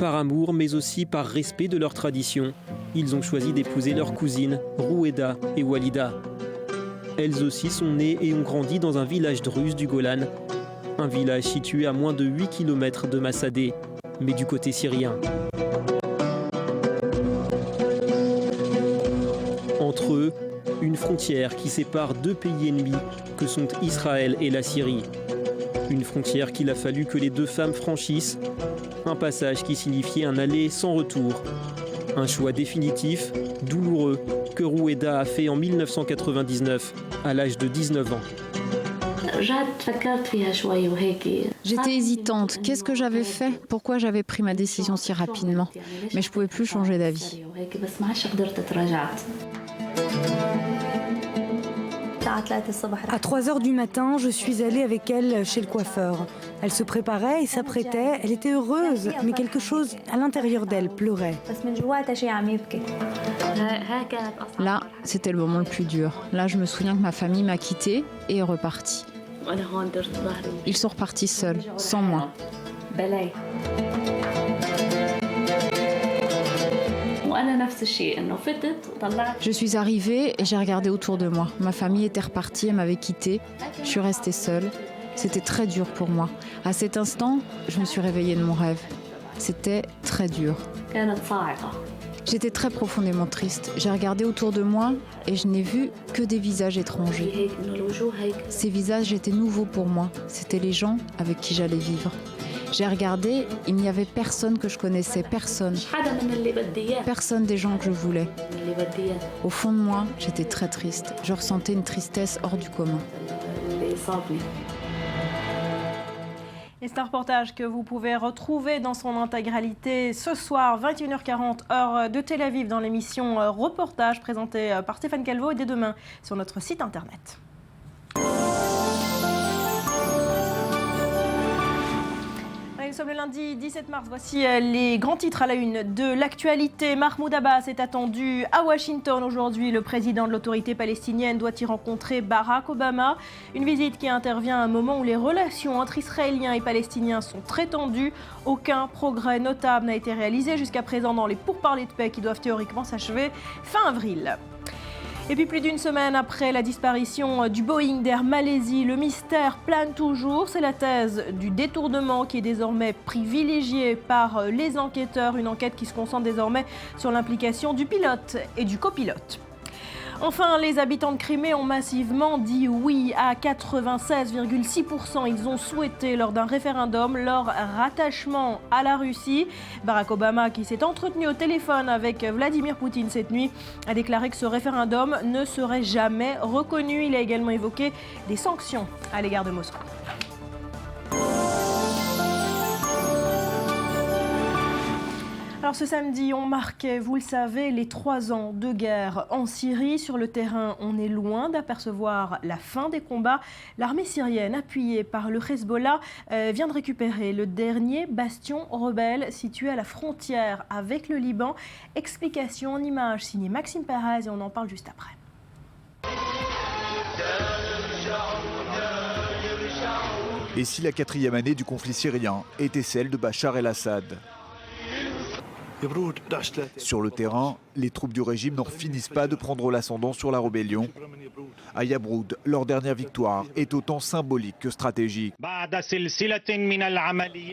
par amour mais aussi par respect de leur tradition. Ils ont choisi d'épouser leurs cousines, Roueda et Walida. Elles aussi sont nées et ont grandi dans un village druze du Golan, un village situé à moins de 8 km de Massadeh, mais du côté syrien. Entre eux, une frontière qui sépare 2 pays ennemis que sont Israël et la Syrie. Une frontière qu'il a fallu que les 2 femmes franchissent, un passage qui signifiait un aller sans retour. Un choix définitif, douloureux, que Roueda a fait en 1999, à l'âge de 19 ans. J'étais hésitante. Qu'est-ce que j'avais fait? Pourquoi j'avais pris ma décision si rapidement? Mais je ne pouvais plus changer d'avis. À 3h du matin, je suis allée avec elle chez le coiffeur. Elle se préparait et s'apprêtait. Elle était heureuse, mais quelque chose à l'intérieur d'elle pleurait. Là, c'était le moment le plus dur. Là, je me souviens que ma famille m'a quittée et est repartie. Ils sont repartis seuls, sans moi. Je suis arrivée et j'ai regardé autour de moi. Ma famille était repartie, elle m'avait quittée. Je suis restée seule. C'était très dur pour moi. À cet instant, je me suis réveillée de mon rêve. C'était très dur. J'étais très profondément triste. J'ai regardé autour de moi et je n'ai vu que des visages étrangers. Ces visages étaient nouveaux pour moi. C'étaient les gens avec qui j'allais vivre. J'ai regardé, il n'y avait personne que je connaissais, personne. Personne des gens que je voulais. Au fond de moi, j'étais très triste. Je ressentais une tristesse hors du commun. Et c'est un reportage que vous pouvez retrouver dans son intégralité ce soir, 21h40, heure de Tel Aviv, dans l'émission Reportage présentée par Stéphane Calvo et dès demain sur notre site internet. Nous sommes le lundi 17 mars, voici les grands titres à la une de l'actualité. Mahmoud Abbas est attendu à Washington aujourd'hui. Le président de l'autorité palestinienne doit y rencontrer Barack Obama. Une visite qui intervient à un moment où les relations entre Israéliens et Palestiniens sont très tendues. Aucun progrès notable n'a été réalisé jusqu'à présent dans les pourparlers de paix qui doivent théoriquement s'achever fin avril. Et puis plus d'une semaine après la disparition du Boeing d'Air Malaisie, le mystère plane toujours. C'est la thèse du détournement qui est désormais privilégiée par les enquêteurs. Une enquête qui se concentre désormais sur l'implication du pilote et du copilote. Enfin, les habitants de Crimée ont massivement dit oui à 96,6%. Ils ont souhaité lors d'un référendum leur rattachement à la Russie. Barack Obama, qui s'est entretenu au téléphone avec Vladimir Poutine cette nuit, a déclaré que ce référendum ne serait jamais reconnu. Il a également évoqué des sanctions à l'égard de Moscou. Alors ce samedi, on marquait, vous le savez, les 3 ans de guerre en Syrie. Sur le terrain, on est loin d'apercevoir la fin des combats. L'armée syrienne, appuyée par le Hezbollah, vient de récupérer le dernier bastion rebelle situé à la frontière avec le Liban. Explication en images signée Maxime Perez et on en parle juste après. Et si la 4e année du conflit syrien était celle de Bachar el-Assad ? Sur le terrain, les troupes du régime n'en finissent pas de prendre l'ascendant sur la rébellion. À Yabroud, leur dernière victoire est autant symbolique que stratégique.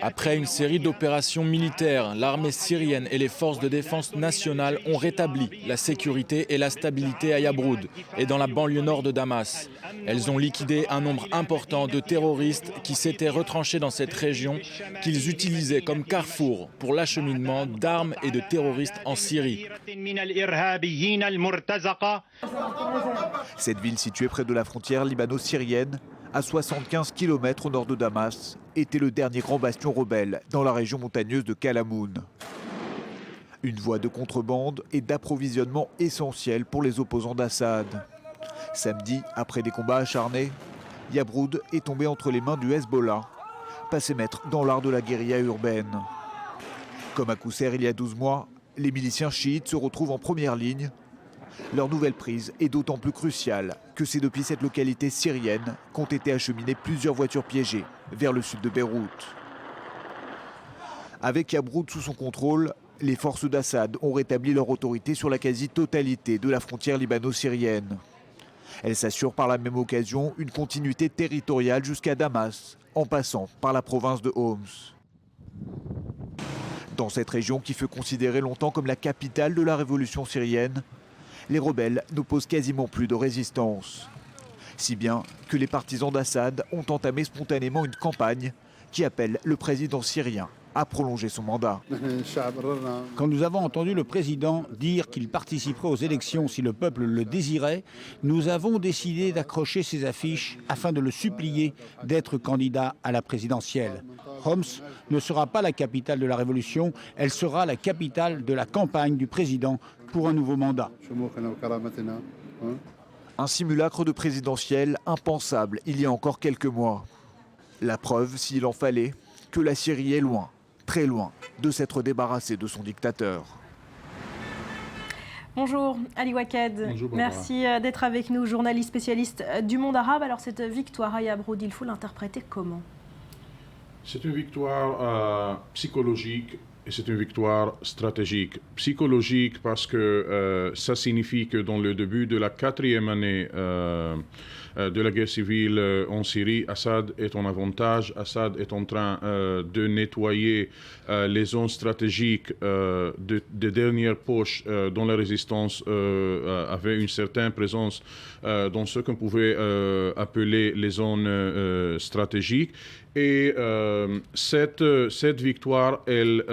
Après une série d'opérations militaires, l'armée syrienne et les forces de défense nationale ont rétabli la sécurité et la stabilité à Yabroud et dans la banlieue nord de Damas. Elles ont liquidé un nombre important de terroristes qui s'étaient retranchés dans cette région, qu'ils utilisaient comme carrefour pour l'acheminement d'armes et de terroristes en Syrie. Cette ville située près de la frontière libano-syrienne, à 75 km au nord de Damas, était le dernier grand bastion rebelle dans la région montagneuse de Kalamoun. Une voie de contrebande et d'approvisionnement essentielle pour les opposants d'Assad. Samedi, après des combats acharnés, Yabroud est tombé entre les mains du Hezbollah, passé maître dans l'art de la guérilla urbaine. Comme à Kousser il y a 12 mois, les miliciens chiites se retrouvent en première ligne. Leur nouvelle prise est d'autant plus cruciale que c'est depuis cette localité syrienne qu'ont été acheminées plusieurs voitures piégées vers le sud de Beyrouth. Avec Yabroud sous son contrôle, les forces d'Assad ont rétabli leur autorité sur la quasi-totalité de la frontière libano-syrienne. Elles s'assurent par la même occasion une continuité territoriale jusqu'à Damas, en passant par la province de Homs. Dans cette région qui fut considérée longtemps comme la capitale de la révolution syrienne, les rebelles n'opposent quasiment plus de résistance. Si bien que les partisans d'Assad ont entamé spontanément une campagne qui appelle le président syrien à prolonger son mandat. Quand nous avons entendu le président dire qu'il participerait aux élections si le peuple le désirait, nous avons décidé d'accrocher ces affiches afin de le supplier d'être candidat à la présidentielle. Homs ne sera pas la capitale de la révolution, elle sera la capitale de la campagne du président pour un nouveau mandat. Un simulacre de présidentielle impensable il y a encore quelques mois. La preuve, s'il en fallait, que la Syrie est loin, très loin, de s'être débarrassée de son dictateur. Bonjour Ali Waked, bonjour, merci d'être avec nous, journaliste spécialiste du monde arabe. Alors cette victoire à Yabroud, il faut l'interpréter comment? C'est une victoire psychologique et c'est une victoire stratégique. Psychologique parce que ça signifie que dans le début de la 4e année de la guerre civile en Syrie, Assad est en avantage. Assad est en train de nettoyer les zones stratégiques des dernières poches dont la résistance avait une certaine présence dans ce qu'on pouvait appeler les zones stratégiques. Et cette victoire, elle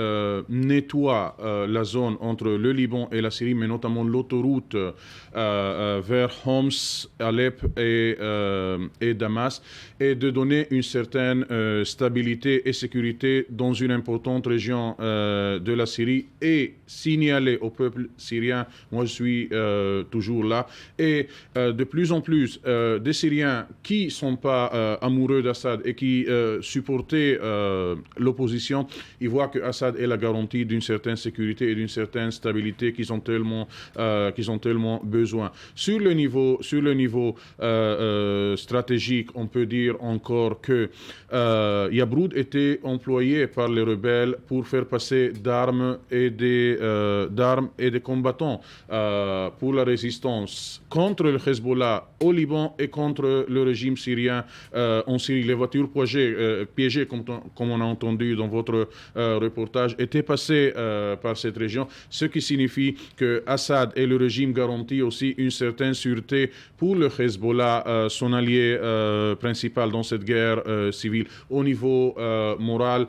nettoie la zone entre le Liban et la Syrie, mais notamment l'autoroute vers Homs, Alep et Damas, et de donner une certaine stabilité et sécurité dans une importante région de la Syrie et signaler au peuple syrien, moi je suis toujours là, et de plus en plus des Syriens qui ne sont pas amoureux d'Assad et qui supportaient l'opposition, ils voient que Assad est la garantie d'une certaine sécurité et d'une certaine stabilité qu'ils ont tellement besoin. Sur le niveau stratégique, on peut dire encore que Yabroud était employé par les rebelles pour faire passer d'armes et des combattants pour la résistance contre le Hezbollah au Liban et contre le régime syrien en Syrie. Les voitures piégées, comme on a entendu dans votre reportage, étaient passées par cette région, ce qui signifie que Assad et le régime garantissent aussi une certaine sûreté pour le Hezbollah, son allié principal dans cette guerre civile. Au niveau moral,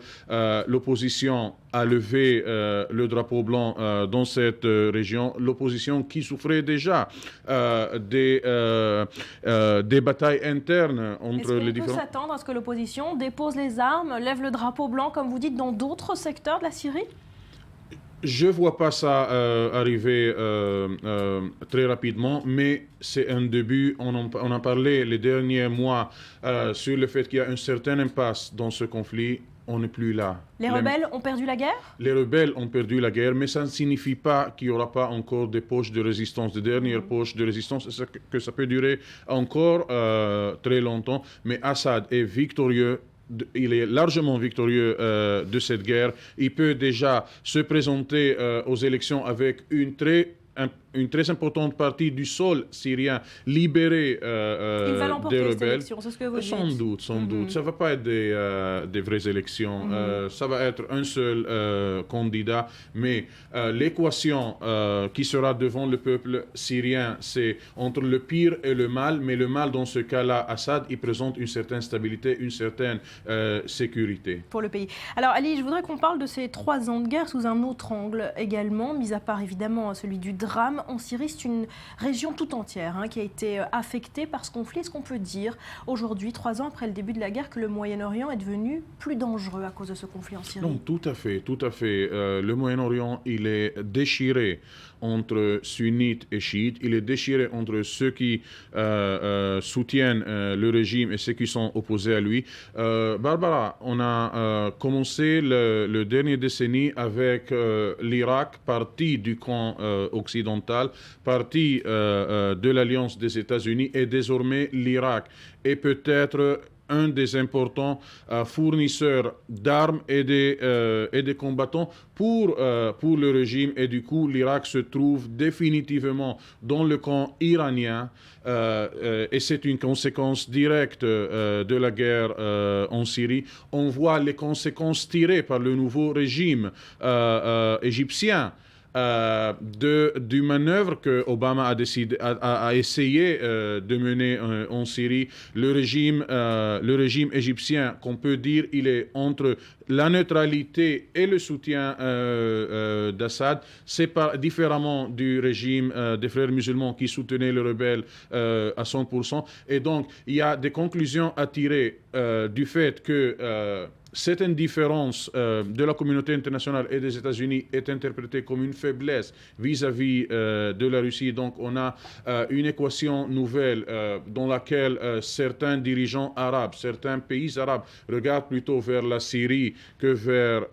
l'opposition a levé le drapeau blanc dans cette région, l'opposition qui souffrait déjà des batailles internes entre les différents... Est-ce qu'on peut s'attendre à ce que l'opposition dépose les armes, lève le drapeau blanc, comme vous dites, dans d'autres secteurs de la Syrie ? Je ne vois pas ça arriver très rapidement, mais c'est un début. On en parlait les derniers mois sur le fait qu'il y a une certaine impasse dans ce conflit. On n'est plus là. Les rebelles ont perdu la guerre ? Les rebelles ont perdu la guerre, mais ça ne signifie pas qu'il n'y aura pas encore des poches de résistance, des dernières poches de résistance, que ça peut durer encore très longtemps. Mais Assad est victorieux. Il est largement victorieux de cette guerre. Il peut déjà se présenter aux élections avec une très importante partie du sol syrien libéré il va l'emporter, des rebelles. cette élection, c'est ce que vous dites. Sans doute. Ça ne va pas être des vraies élections. Ça va être un seul candidat. Mais l'équation qui sera devant le peuple syrien, c'est entre le pire et le mal. Mais le mal, dans ce cas-là, Assad, il présente une certaine stabilité, une certaine sécurité. Pour le pays. Alors Ali, je voudrais qu'on parle de ces 3 ans de guerre sous un autre angle également, mis à part évidemment celui du drame en Syrie. C'est une région tout entière qui a été affectée par ce conflit. Est-ce qu'on peut dire aujourd'hui, 3 ans après le début de la guerre, que le Moyen-Orient est devenu plus dangereux à cause de ce conflit en Syrie ? Non, tout à fait. Le Moyen-Orient, il est déchiré entre sunnites et chiites. Il est déchiré entre ceux qui soutiennent le régime et ceux qui sont opposés à lui. Barbara, on a commencé le dernier décennie avec l'Irak, parti du camp occidental, parti de l'alliance des États-Unis, et désormais l'Irak est peut-être un des importants fournisseurs d'armes et des combattants pour le régime. Et du coup, l'Irak se trouve définitivement dans le camp iranien. Et c'est une conséquence directe de la guerre en Syrie. On voit les conséquences tirées par le nouveau régime égyptien du manœuvre que Obama a essayé de mener en Syrie. Le régime égyptien, qu'on peut dire, il est entre la neutralité et le soutien d'Assad. C'est différemment du régime des frères musulmans qui soutenaient les rebelles à 100%. Et donc, il y a des conclusions à tirer du fait que cette indifférence de la communauté internationale et des États-Unis est interprétée comme une faiblesse vis-à-vis de la Russie. Donc on a une équation nouvelle dans laquelle certains dirigeants arabes, certains pays arabes regardent plutôt vers la Syrie que vers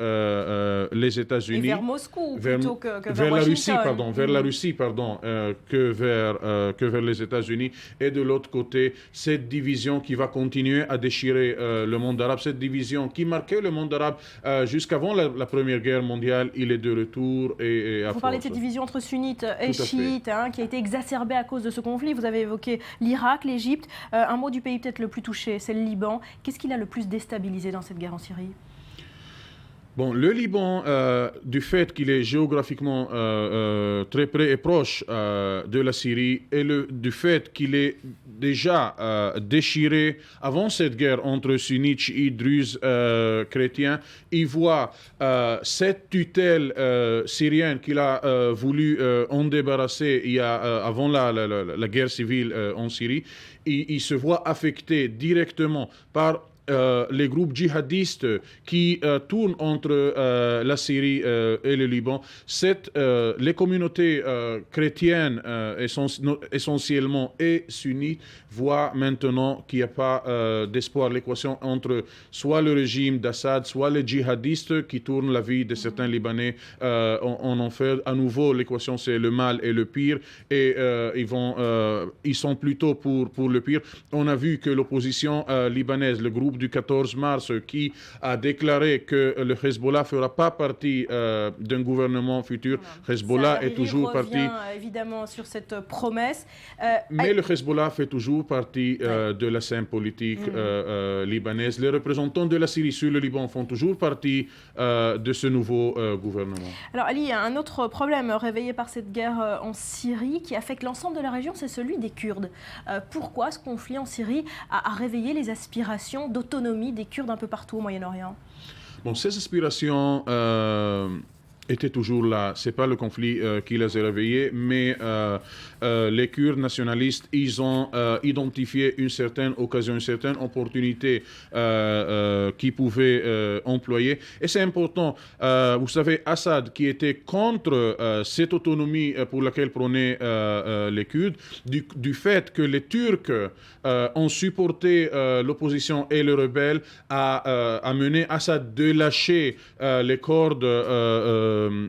les États-Unis. Et vers Moscou plutôt que vers la Washington. Vers la Russie, que vers les États-Unis. Et de l'autre côté, cette division qui va continuer à déchirer le monde arabe, cette division qui marquait le monde arabe jusqu'avant la Première Guerre mondiale, il est de retour et à Vous parlez de cette division entre sunnites et chiites qui a été exacerbée à cause de ce conflit. Vous avez évoqué l'Irak, l'Égypte. Un mot du pays peut-être le plus touché, c'est le Liban. Qu'est-ce qu'il a le plus déstabilisé dans cette guerre en Syrie ? Bon, le Liban, du fait qu'il est géographiquement très près et proche de la Syrie, et du fait qu'il est déjà déchiré avant cette guerre entre sunnites, chiites, druzes, chrétiens, il voit cette tutelle syrienne qu'il a voulu en débarrasser avant la guerre civile en Syrie. Il se voit affecté directement par les groupes djihadistes qui tournent entre la Syrie et le Liban. Les communautés chrétiennes essentiellement et sunnites voient maintenant qu'il n'y a pas d'espoir. L'équation entre soit le régime d'Assad, soit les djihadistes qui tournent la vie de certains Libanais en enfer. À nouveau, l'équation c'est le mal et le pire, et ils sont plutôt pour le pire. On a vu que l'opposition libanaise, le groupe du 14 mars, qui a déclaré que le Hezbollah ne fera pas partie d'un gouvernement futur. Hezbollah est toujours parti. Évidemment sur cette promesse. Mais le Hezbollah fait toujours partie de la scène politique libanaise. Les représentants de la Syrie sur le Liban font toujours partie de ce nouveau gouvernement. Alors Ali, il y a un autre problème réveillé par cette guerre en Syrie qui affecte l'ensemble de la région, c'est celui des Kurdes. Pourquoi ce conflit en Syrie a réveillé les aspirations d'autonomie des Kurdes un peu partout au Moyen-Orient? Bon, ces aspirations étaient toujours là. Ce n'est pas le conflit qui les a réveillés, mais les Kurdes nationalistes, ils ont identifié une certaine occasion, une certaine opportunité qu'ils pouvaient employer. Et c'est important. Vous savez, Assad, qui était contre cette autonomie pour laquelle prenaient les Kurdes, du fait que les Turcs ont supporté l'opposition et les rebelles, a mené Assad de lâcher les cordes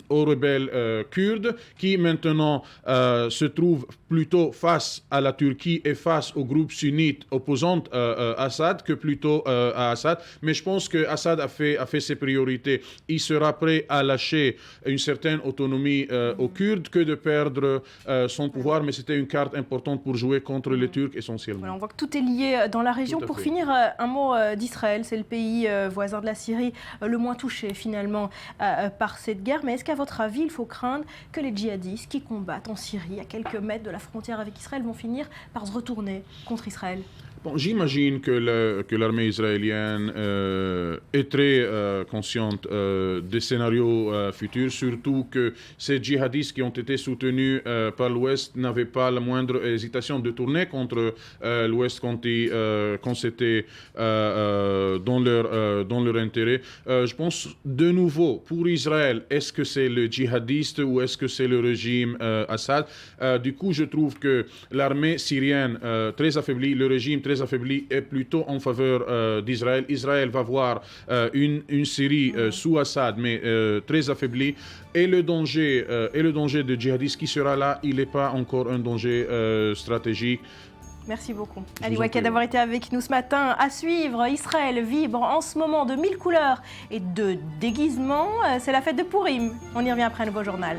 aux rebelles kurdes, qui maintenant se trouvent plutôt face à la Turquie et face au groupe sunnite opposant à Assad que plutôt à Assad. Mais je pense que Assad a fait ses priorités. Il sera prêt à lâcher une certaine autonomie aux Kurdes que de perdre son pouvoir, mais c'était une carte importante pour jouer contre les Turcs essentiellement. Voilà, on voit que tout est lié dans la région. Pour finir, un mot d'Israël. C'est le pays voisin de la Syrie le moins touché finalement par cette guerre. Mais est-ce qu'à votre avis, il faut craindre que les djihadistes qui combattent en Syrie, à quelques mètres de la frontière avec Israël, vont finir par se retourner contre Israël? Bon, j'imagine que l'armée israélienne est très consciente des scénarios futurs, surtout que ces djihadistes qui ont été soutenus par l'Ouest n'avaient pas la moindre hésitation de tourner contre l'Ouest quand c'était dans leur intérêt. Je pense de nouveau, pour Israël, est-ce que c'est le djihadiste ou est-ce que c'est le régime Assad? Du coup, je trouve que l'armée syrienne très affaiblie, le régime très affaibli est plutôt en faveur d'Israël. Israël va voir une Syrie sous Assad, mais très affaiblie. Et le danger de djihadistes qui sera là, il n'est pas encore un danger stratégique. Merci beaucoup. Ali Ouakad d'avoir été avec nous ce matin. À suivre, Israël vibre en ce moment de 1000 couleurs et de déguisements. C'est la fête de Pourim. On y revient après un nouveau journal.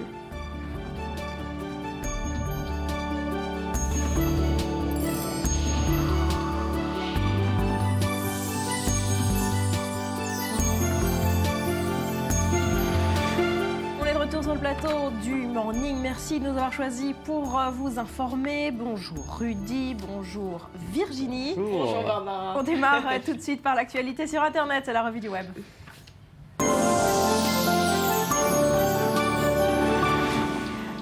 Sur le plateau du Morning, merci de nous avoir choisis pour vous informer. Bonjour Rudy, bonjour Virginie. Bonjour Barbara. On démarre tout de suite par l'actualité sur Internet, c'est la revue du web.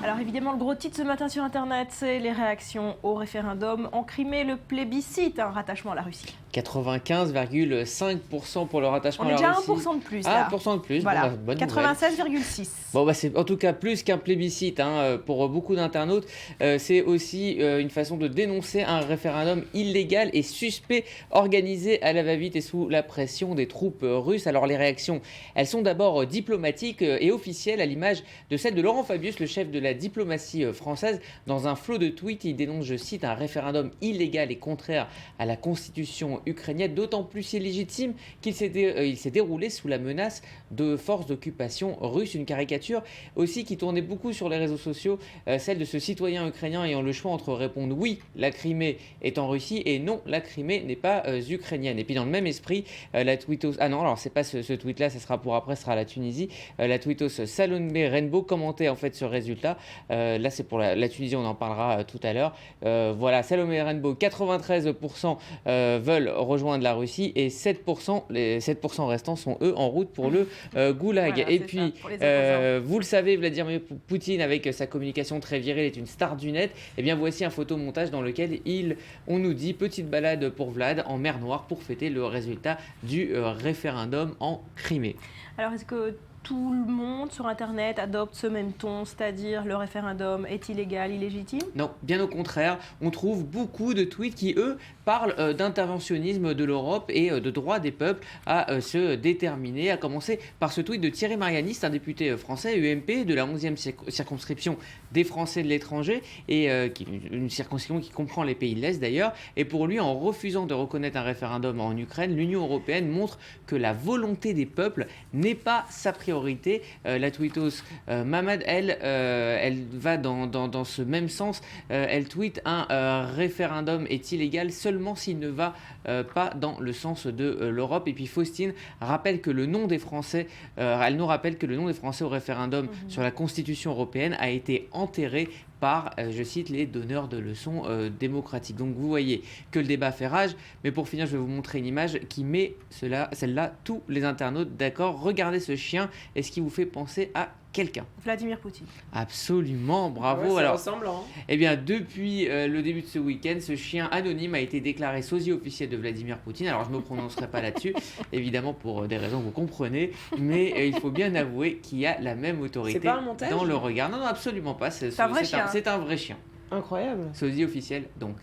Alors évidemment, le gros titre ce matin sur Internet, c'est les réactions au référendum en Crimée, le plébiscite, un rattachement à la Russie. 95,5% pour le rattachement à la Russie. On est déjà 1% de plus là. 1% de plus, voilà. Bonne 96,6. Bon, bah, c'est en tout cas plus qu'un plébiscite pour beaucoup d'internautes. C'est aussi une façon de dénoncer un référendum illégal et suspect organisé à la va-vite et sous la pression des troupes russes. Alors les réactions, elles sont d'abord diplomatiques et officielles à l'image de celle de Laurent Fabius, le chef de la diplomatie diplomatie française. Dans un flot de tweets, il dénonce, je cite, un référendum illégal et contraire à la constitution ukrainienne, d'autant plus illégitime qu'il s'est déroulé sous la menace de forces d'occupation russes. Une caricature aussi qui tournait beaucoup sur les réseaux sociaux, celle de ce citoyen ukrainien ayant le choix entre répondre oui, la Crimée est en Russie et non, la Crimée n'est pas ukrainienne. Et puis dans le même esprit, la tweetos, ah non, alors c'est pas ce tweet-là, ça sera pour après, ce sera la Tunisie. La tweetos Salomé Rainbow commentait en fait ce résultat. Là c'est pour la Tunisie, on en parlera tout à l'heure. Voilà, Salomé Rainbow, 93% veulent rejoindre la Russie et 7%, les 7% restants sont eux en route pour le goulag. Voilà, et puis, vous le savez, Vladimir Poutine, avec sa communication très virile, est une star du net. Et bien voici un photomontage dans lequel on nous dit petite balade pour Vlad en mer Noire pour fêter le résultat du référendum en Crimée. Alors est-ce que tout le monde sur Internet adopte ce même ton, c'est-à-dire le référendum est illégal, illégitime? Non, bien au contraire. On trouve beaucoup de tweets qui, eux, parlent d'interventionnisme de l'Europe et de droit des peuples à se déterminer, à commencer par ce tweet de Thierry Marianiste, un député français UMP de la 11e circonscription des Français de l'étranger, et une circonscription qui comprend les pays de l'Est d'ailleurs. Et pour lui, en refusant de reconnaître un référendum en Ukraine, l'Union européenne montre que la volonté des peuples n'est pas sa priorité. La tweetos Mamad, elle va dans ce même sens. Elle tweet un référendum est illégal seulement s'il ne va pas dans le sens de l'Europe. Et puis Faustine rappelle que le nom des Français, elle nous rappelle que le nom des Français au référendum sur la Constitution européenne a été enterré par, je cite, les donneurs de leçons démocratiques. Donc vous voyez que le débat fait rage, mais pour finir, je vais vous montrer une image qui met celle-là, tous les internautes d'accord. Regardez ce chien, est-ce qu'il vous fait penser à quelqu'un? Vladimir Poutine. Absolument, bravo. Ouais, c'est alors, ressemblant. Eh bien, depuis le début de ce week-end, ce chien anonyme a été déclaré sosie officiel de Vladimir Poutine. Alors, je ne me prononcerai pas là-dessus, évidemment pour des raisons que vous comprenez, mais il faut bien avouer qu'il y a la même autorité pas un montage dans le regard. Non, non, absolument pas. C'est un vrai chien. C'est un vrai chien. Incroyable. Sosie officiel, donc.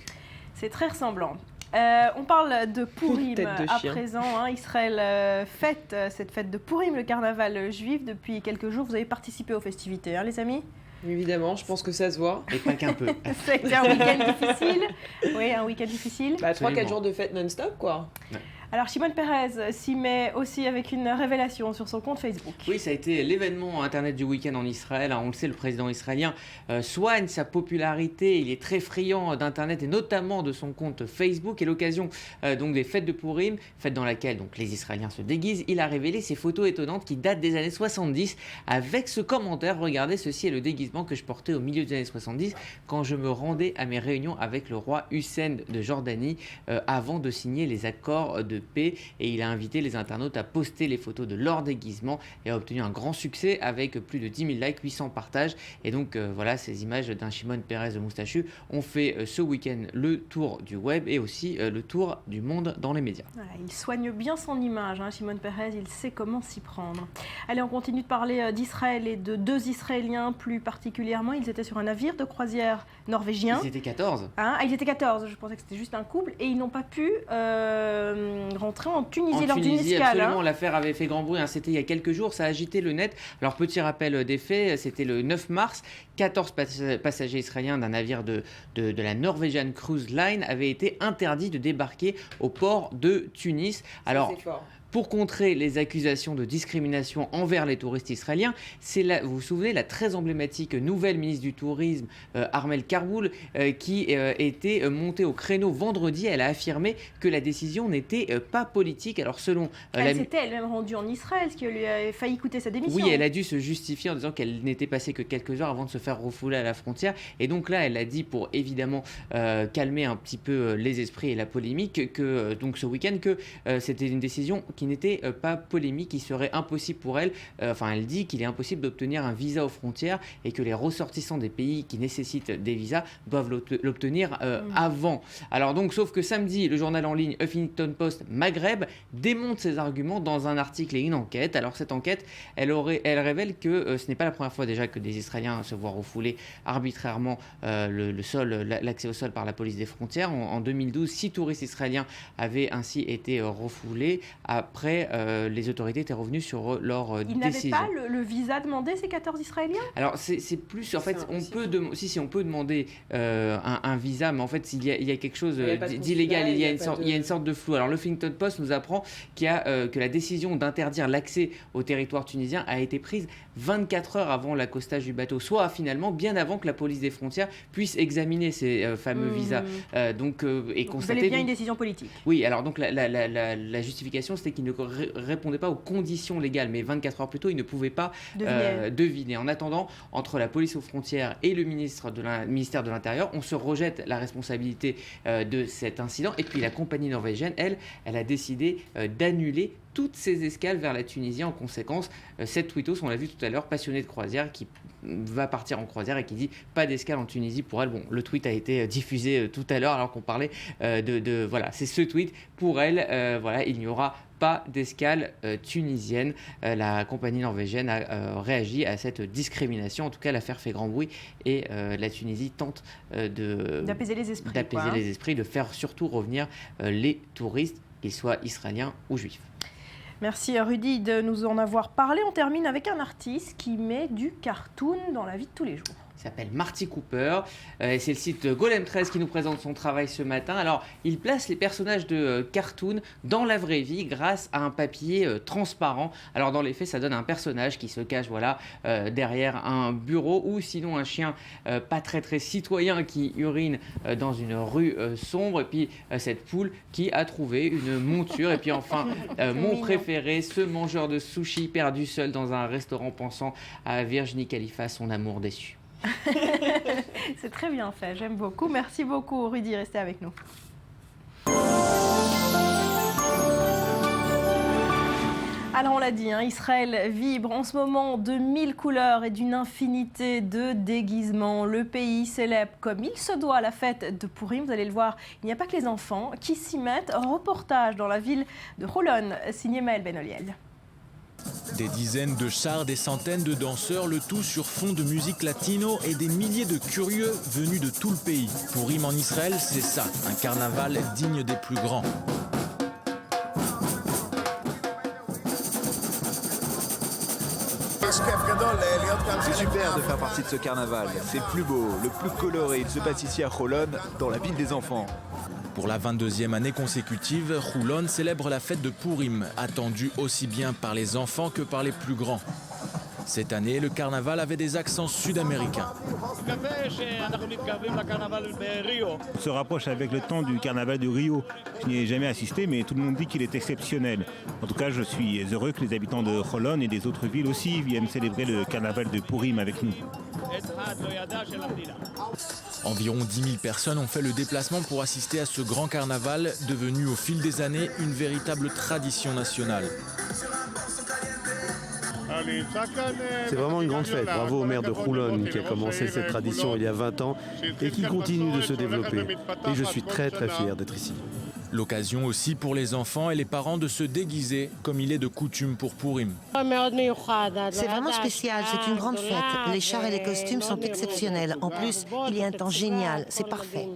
C'est très ressemblant. On parle de Pourim à présent. Israël fête cette fête de Pourim, le carnaval juif. Depuis quelques jours, vous avez participé aux festivités, les amis? Évidemment, je pense que ça se voit. Et pas qu'un peu. C'était un week-end difficile. Oui, un week-end difficile. 3-4 jours de fête non-stop, quoi. Ouais. Alors, Shimon Peres s'y met aussi avec une révélation sur son compte Facebook. Oui, ça a été l'événement Internet du week-end en Israël. On le sait, le président israélien soigne sa popularité. Il est très friand d'Internet et notamment de son compte Facebook. Et l'occasion donc des fêtes de Pourim, fête dans laquelle donc, les Israéliens se déguisent, il a révélé ces photos étonnantes qui datent des années 70 avec ce commentaire. Regardez, ceci est le déguisement que je portais au milieu des années 70 quand je me rendais à mes réunions avec le roi Hussein de Jordanie avant de signer les accords de paix, et il a invité les internautes à poster les photos de leur déguisement et a obtenu un grand succès avec plus de 10 000 likes, 800 partages. Et donc voilà, ces images d'un Shimon Peres de moustachu ont fait ce week-end le tour du web et aussi le tour du monde dans les médias. Voilà, il soigne bien son image, Shimon Peres, il sait comment s'y prendre. Allez, on continue de parler d'Israël et de deux Israéliens plus particulièrement. Ils étaient sur un navire de croisière norvégien. Ils étaient 14. Ils étaient 14, je pensais que c'était juste un couple, et ils n'ont pas pu rentrer en Tunisie lors d'une escale. Absolument, l'affaire avait fait grand bruit, c'était il y a quelques jours, ça a agité le net. Alors petit rappel des faits, c'était le 9 mars, 14 passagers israéliens d'un navire de la Norwegian Cruise Line avaient été interdits de débarquer au port de Tunis. Alors, c'est fort. Pour contrer les accusations de discrimination envers les touristes israéliens, c'est vous vous souvenez, la très emblématique nouvelle ministre du Tourisme, Armel Karboul, qui était montée au créneau vendredi. Elle a affirmé que la décision n'était pas politique. Alors selon elle s'était elle-même rendue en Israël, ce qui lui a failli coûter sa démission. Oui, elle a dû se justifier en disant qu'elle n'était passée que quelques heures avant de se faire refouler à la frontière. Et donc là, elle a dit, pour évidemment calmer un petit peu les esprits et la polémique, que donc ce week-end, que c'était une décision qui n'était pas polémique, il serait impossible pour elle, elle dit qu'il est impossible d'obtenir un visa aux frontières et que les ressortissants des pays qui nécessitent des visas doivent l'obtenir avant. Alors donc, sauf que samedi, le journal en ligne Huffington Post Maghreb démonte ces arguments dans un article et une enquête. Alors cette enquête, elle révèle que ce n'est pas la première fois déjà que des Israéliens se voient refouler arbitrairement l'accès au sol par la police des frontières. En 2012, 6 touristes israéliens avaient ainsi été refoulés après après, les autorités étaient revenues sur leur décision. Ils n'avaient pas le visa demandé, ces 14 Israéliens? Alors, c'est plus... En fait, on peut demander un visa, mais en fait, il y a quelque chose d'illégal, il y a une sorte de flou. Alors, le Huffington Post nous apprend que la décision d'interdire l'accès au territoire tunisien a été prise 24 heures avant l'accostage du bateau, soit finalement bien avant que la police des frontières puisse examiner ces fameux visas. Donc, vous avez bien une décision politique. Oui, alors donc la justification, c'était qu'il ne répondait pas aux conditions légales, mais 24 heures plus tôt, il ne pouvait pas deviner. En attendant, entre la police aux frontières et le ministère de l'Intérieur, on se rejette la responsabilité de cet incident. Et puis la compagnie norvégienne, elle a décidé d'annuler toutes ses escales vers la Tunisie. En conséquence, cette tweetos, on l'a vu tout à l'heure, passionnée de croisière, qui va partir en croisière et qui dit pas d'escale en Tunisie pour elle. Bon, le tweet a été diffusé tout à l'heure alors qu'on parlait voilà, c'est ce tweet. Pour elle, voilà, il n'y aura pas d'escale tunisienne. La compagnie norvégienne a réagi à cette discrimination. En tout cas, l'affaire fait grand bruit et la Tunisie tente d'apaiser les esprits, de faire surtout revenir les touristes, qu'ils soient israéliens ou juifs. Merci Rudy de nous en avoir parlé. On termine avec un artiste qui met du cartoon dans la vie de tous les jours. Il s'appelle Marty Cooper. C'est le site Golem 13 qui nous présente son travail ce matin. Alors, il place les personnages de cartoon dans la vraie vie grâce à un papier transparent. Alors, dans les faits, ça donne un personnage qui se cache derrière un bureau, ou sinon un chien pas très citoyen qui urine dans une rue sombre. Et puis, cette poule qui a trouvé une monture. Et puis enfin, mon préféré, ce mangeur de sushi perdu seul dans un restaurant pensant à Virginie Khalifa, son amour déçu. C'est très bien fait, j'aime beaucoup. Merci beaucoup Rudy, restez avec nous. Alors on l'a dit, Israël vibre en ce moment de 1000 couleurs et d'une infinité de déguisements. Le pays célèbre comme il se doit la fête de Purim. Vous allez le voir, il n'y a pas que les enfants qui s'y mettent. Reportage dans la ville de Holon, signé Maël Benoliel. Des dizaines de chars, des centaines de danseurs, le tout sur fond de musique latino et des milliers de curieux venus de tout le pays. Purim en Israël, c'est ça, un carnaval digne des plus grands. C'est super de faire partie de ce carnaval. C'est le plus beau, le plus coloré. Il se passe ici à Holon, dans la ville des enfants. Pour la 22e année consécutive, Holon célèbre la fête de Purim, attendue aussi bien par les enfants que par les plus grands. Cette année, le carnaval avait des accents sud-américains. On se rapproche avec le temps du carnaval de Rio. Je n'y ai jamais assisté, mais tout le monde dit qu'il est exceptionnel. En tout cas, je suis heureux que les habitants de Holon et des autres villes aussi viennent célébrer le carnaval de Purim avec nous. Environ 10 000 personnes ont fait le déplacement pour assister à ce grand carnaval, devenu au fil des années une véritable tradition nationale. C'est vraiment une grande fête. Bravo au maire de Holon qui a commencé cette tradition il y a 20 ans et qui continue de se développer. Et je suis très fier d'être ici. L'occasion aussi pour les enfants et les parents de se déguiser comme il est de coutume pour Purim. C'est vraiment spécial, c'est une grande fête. Les chars et les costumes sont exceptionnels. En plus, il y a un temps génial, c'est parfait.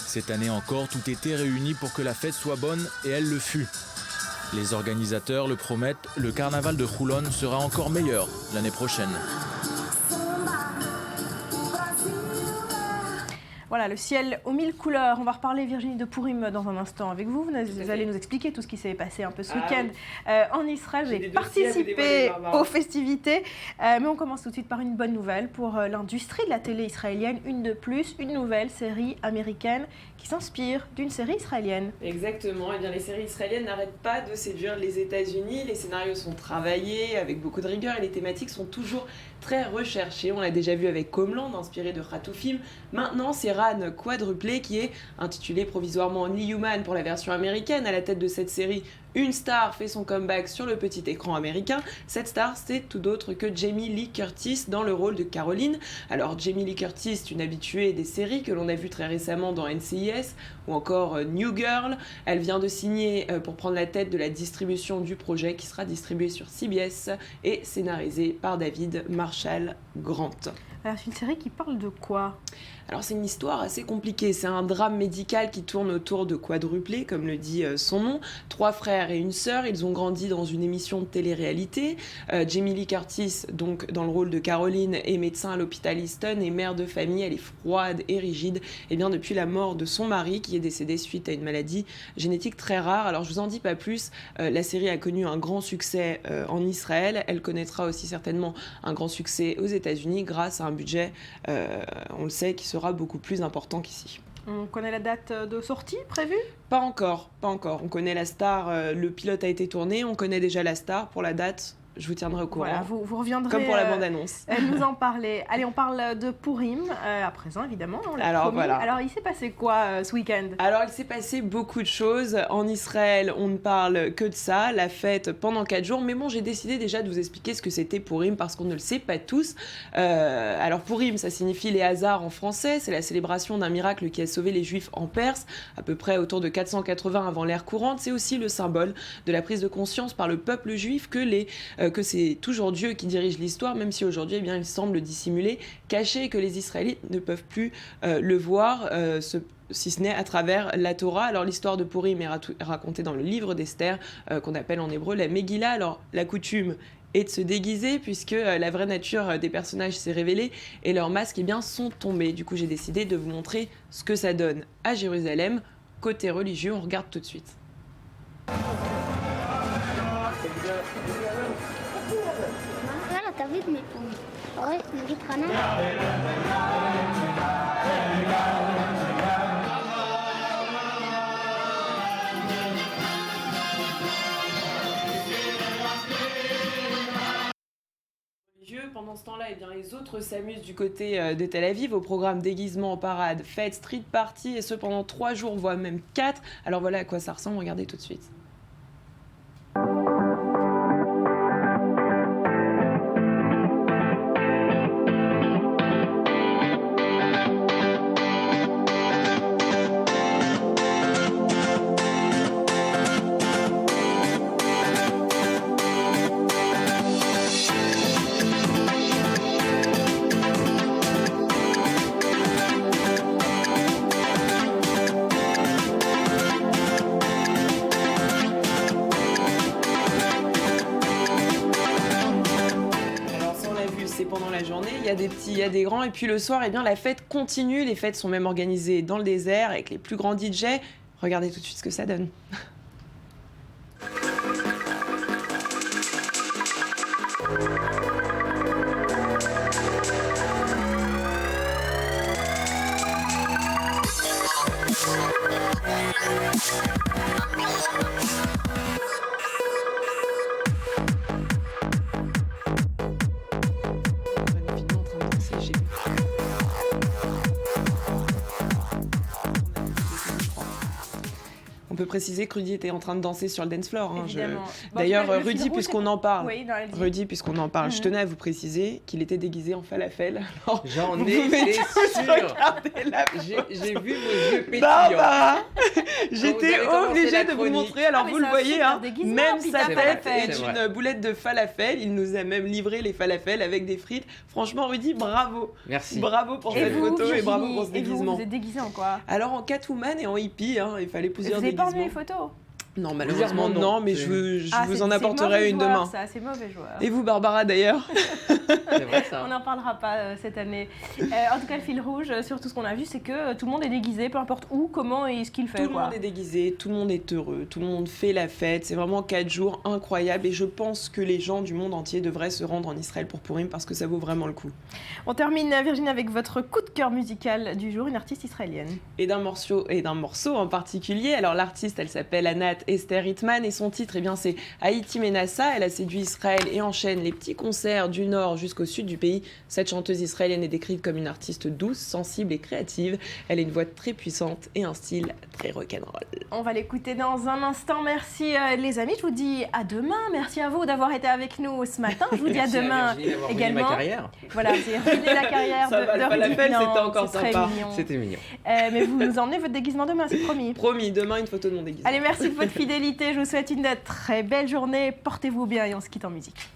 Cette année encore, tout était réuni pour que la fête soit bonne et elle le fut. Les organisateurs le promettent, le carnaval de Holon sera encore meilleur l'année prochaine. Voilà, le ciel aux 1000 couleurs. On va reparler, Virginie, de Purim dans un instant avec vous. Vous allez nous expliquer tout ce qui s'est passé un peu ce week-end en Israël. Vous avez participé aux festivités. Mais on commence tout de suite par une bonne nouvelle pour l'industrie de la télé israélienne. Une de plus, une nouvelle série américaine qui s'inspire d'une série israélienne. Exactement. Eh bien, les séries israéliennes n'arrêtent pas de séduire les États-Unis. Les scénarios sont travaillés avec beaucoup de rigueur et les thématiques sont toujours très recherchées. On l'a déjà vu avec Homeland, inspiré de Hatoufim. Maintenant, c'est Ran quadruplé qui est intitulé provisoirement Only Human pour la version américaine. À la tête de cette série, une star fait son comeback sur le petit écran américain. Cette star, c'est tout autre que Jamie Lee Curtis dans le rôle de Caroline. Alors Jamie Lee Curtis, une habituée des séries que l'on a vu très récemment dans NCIS ou encore New Girl. Elle vient de signer pour prendre la tête de la distribution du projet qui sera distribué sur CBS et scénarisé par David Marshall Grant. Alors, c'est une série qui parle de quoi ? Alors c'est une histoire assez compliquée, c'est un drame médical qui tourne autour de quadruplés, comme le dit son nom. 3 frères et une sœur, ils ont grandi dans une émission de télé-réalité. Jamie Lee Curtis, donc dans le rôle de Caroline, est médecin à l'hôpital Easton et mère de famille, elle est froide et rigide. Et bien depuis la mort de son mari, qui est décédé suite à une maladie génétique très rare. Alors je vous en dis pas plus, la série a connu un grand succès en Israël, elle connaîtra aussi certainement un grand succès aux États-Unis grâce à un budget, on le sait, qui sera beaucoup plus important qu'ici. On connaît la date de sortie prévue ? Pas encore. On connaît la star, le pilote a été tourné, on connaît déjà la star. Pour la date, je vous tiendrai au courant. Voilà, vous reviendrez. Comme pour la bande-annonce. Nous en parler. Allez, on parle de Purim à présent, évidemment. Alors, voilà. Alors, il s'est passé quoi ce week-end ? Alors, il s'est passé beaucoup de choses. En Israël, on ne parle que de ça, la fête pendant 4 jours. Mais bon, j'ai décidé déjà de vous expliquer ce que c'était Purim parce qu'on ne le sait pas tous. Alors, Purim, ça signifie les hasards en français. C'est la célébration d'un miracle qui a sauvé les Juifs en Perse, à peu près autour de 480 avant l'ère courante. C'est aussi le symbole de la prise de conscience par le peuple juif que c'est toujours Dieu qui dirige l'histoire, même si aujourd'hui, eh bien, il semble dissimuler, cacher, et que les Israélites ne peuvent plus le voir, si ce n'est à travers la Torah. Alors l'histoire de Purim est racontée dans le livre d'Esther, qu'on appelle en hébreu la Megillah. Alors la coutume est de se déguiser, puisque la vraie nature des personnages s'est révélée, et leurs masques, eh bien, sont tombés. Du coup, j'ai décidé de vous montrer ce que ça donne à Jérusalem. Côté religieux, on regarde tout de suite. Pendant ce temps-là, eh bien, les autres s'amusent du côté de Tel Aviv au programme déguisement, parade, fête, street party, et ce pendant 3 jours, voire même 4. Alors voilà à quoi ça ressemble, regardez tout de suite. Pendant la journée, il y a des petits, il y a des grands, et puis le soir, eh bien, la fête continue. Les fêtes sont même organisées dans le désert avec les plus grands DJ. Regardez tout de suite ce que ça donne. On peut préciser que Rudy était en train de danser sur le dance floor. Hein. D'ailleurs, Rudy, puisqu'on en parle, je tenais à vous préciser qu'il était déguisé en falafel. J'en étais sûre. J'ai vu vos yeux pétillants. Barbara, j'étais obligée de vous montrer. Alors vous le voyez, hein, même sa tête est une boulette de falafel. Il nous a même livré les falafels avec des frites. Franchement, Rudy, bravo. Merci. Bravo pour cette photo et bravo pour ce déguisement. Vous êtes déguisé en quoi? Alors en Catwoman et en hippie, hein, il fallait plusieurs déguisements. Vous n'avez pas enlevé les photos? Non, malheureusement non, mais je vous en apporterai une demain. C'est mauvais joueur. Et vous, Barbara, d'ailleurs? C'est vrai, ça. On n'en parlera pas cette année. En tout cas, le fil rouge sur tout ce qu'on a vu, c'est que tout le monde est déguisé, peu importe où, comment et ce qu'il fait. Tout le monde est déguisé, tout le monde est heureux, tout le monde fait la fête. C'est vraiment 4 jours incroyables et je pense que les gens du monde entier devraient se rendre en Israël pour Purim parce que ça vaut vraiment le coup. On termine, Virginie, avec votre coup de cœur musical du jour, une artiste israélienne. Et d'un morceau en particulier. Alors l'artiste, elle s'appelle Anat Esther Hitman et son titre, eh bien, c'est Haïti Menassa. Elle a séduit Israël et enchaîne les petits concerts du nord jusqu'au sud du pays. Cette chanteuse israélienne est décrite comme une artiste douce, sensible et créative. Elle a une voix très puissante et un style très rock'n'roll. On va l'écouter dans un instant. Merci les amis, je vous dis à demain. Merci à vous d'avoir été avec nous ce matin. Je vous dis à demain également. Ma carrière. Voilà, c'est ruiné la carrière de Rudy. C'était encore sympa. C'était mignon. Mais vous nous emmenez votre déguisement demain, c'est promis. Promis, demain une photo de mon déguisement. Allez, merci de votre fidélité. Je vous souhaite une très belle journée. Portez-vous bien et on se quitte en musique.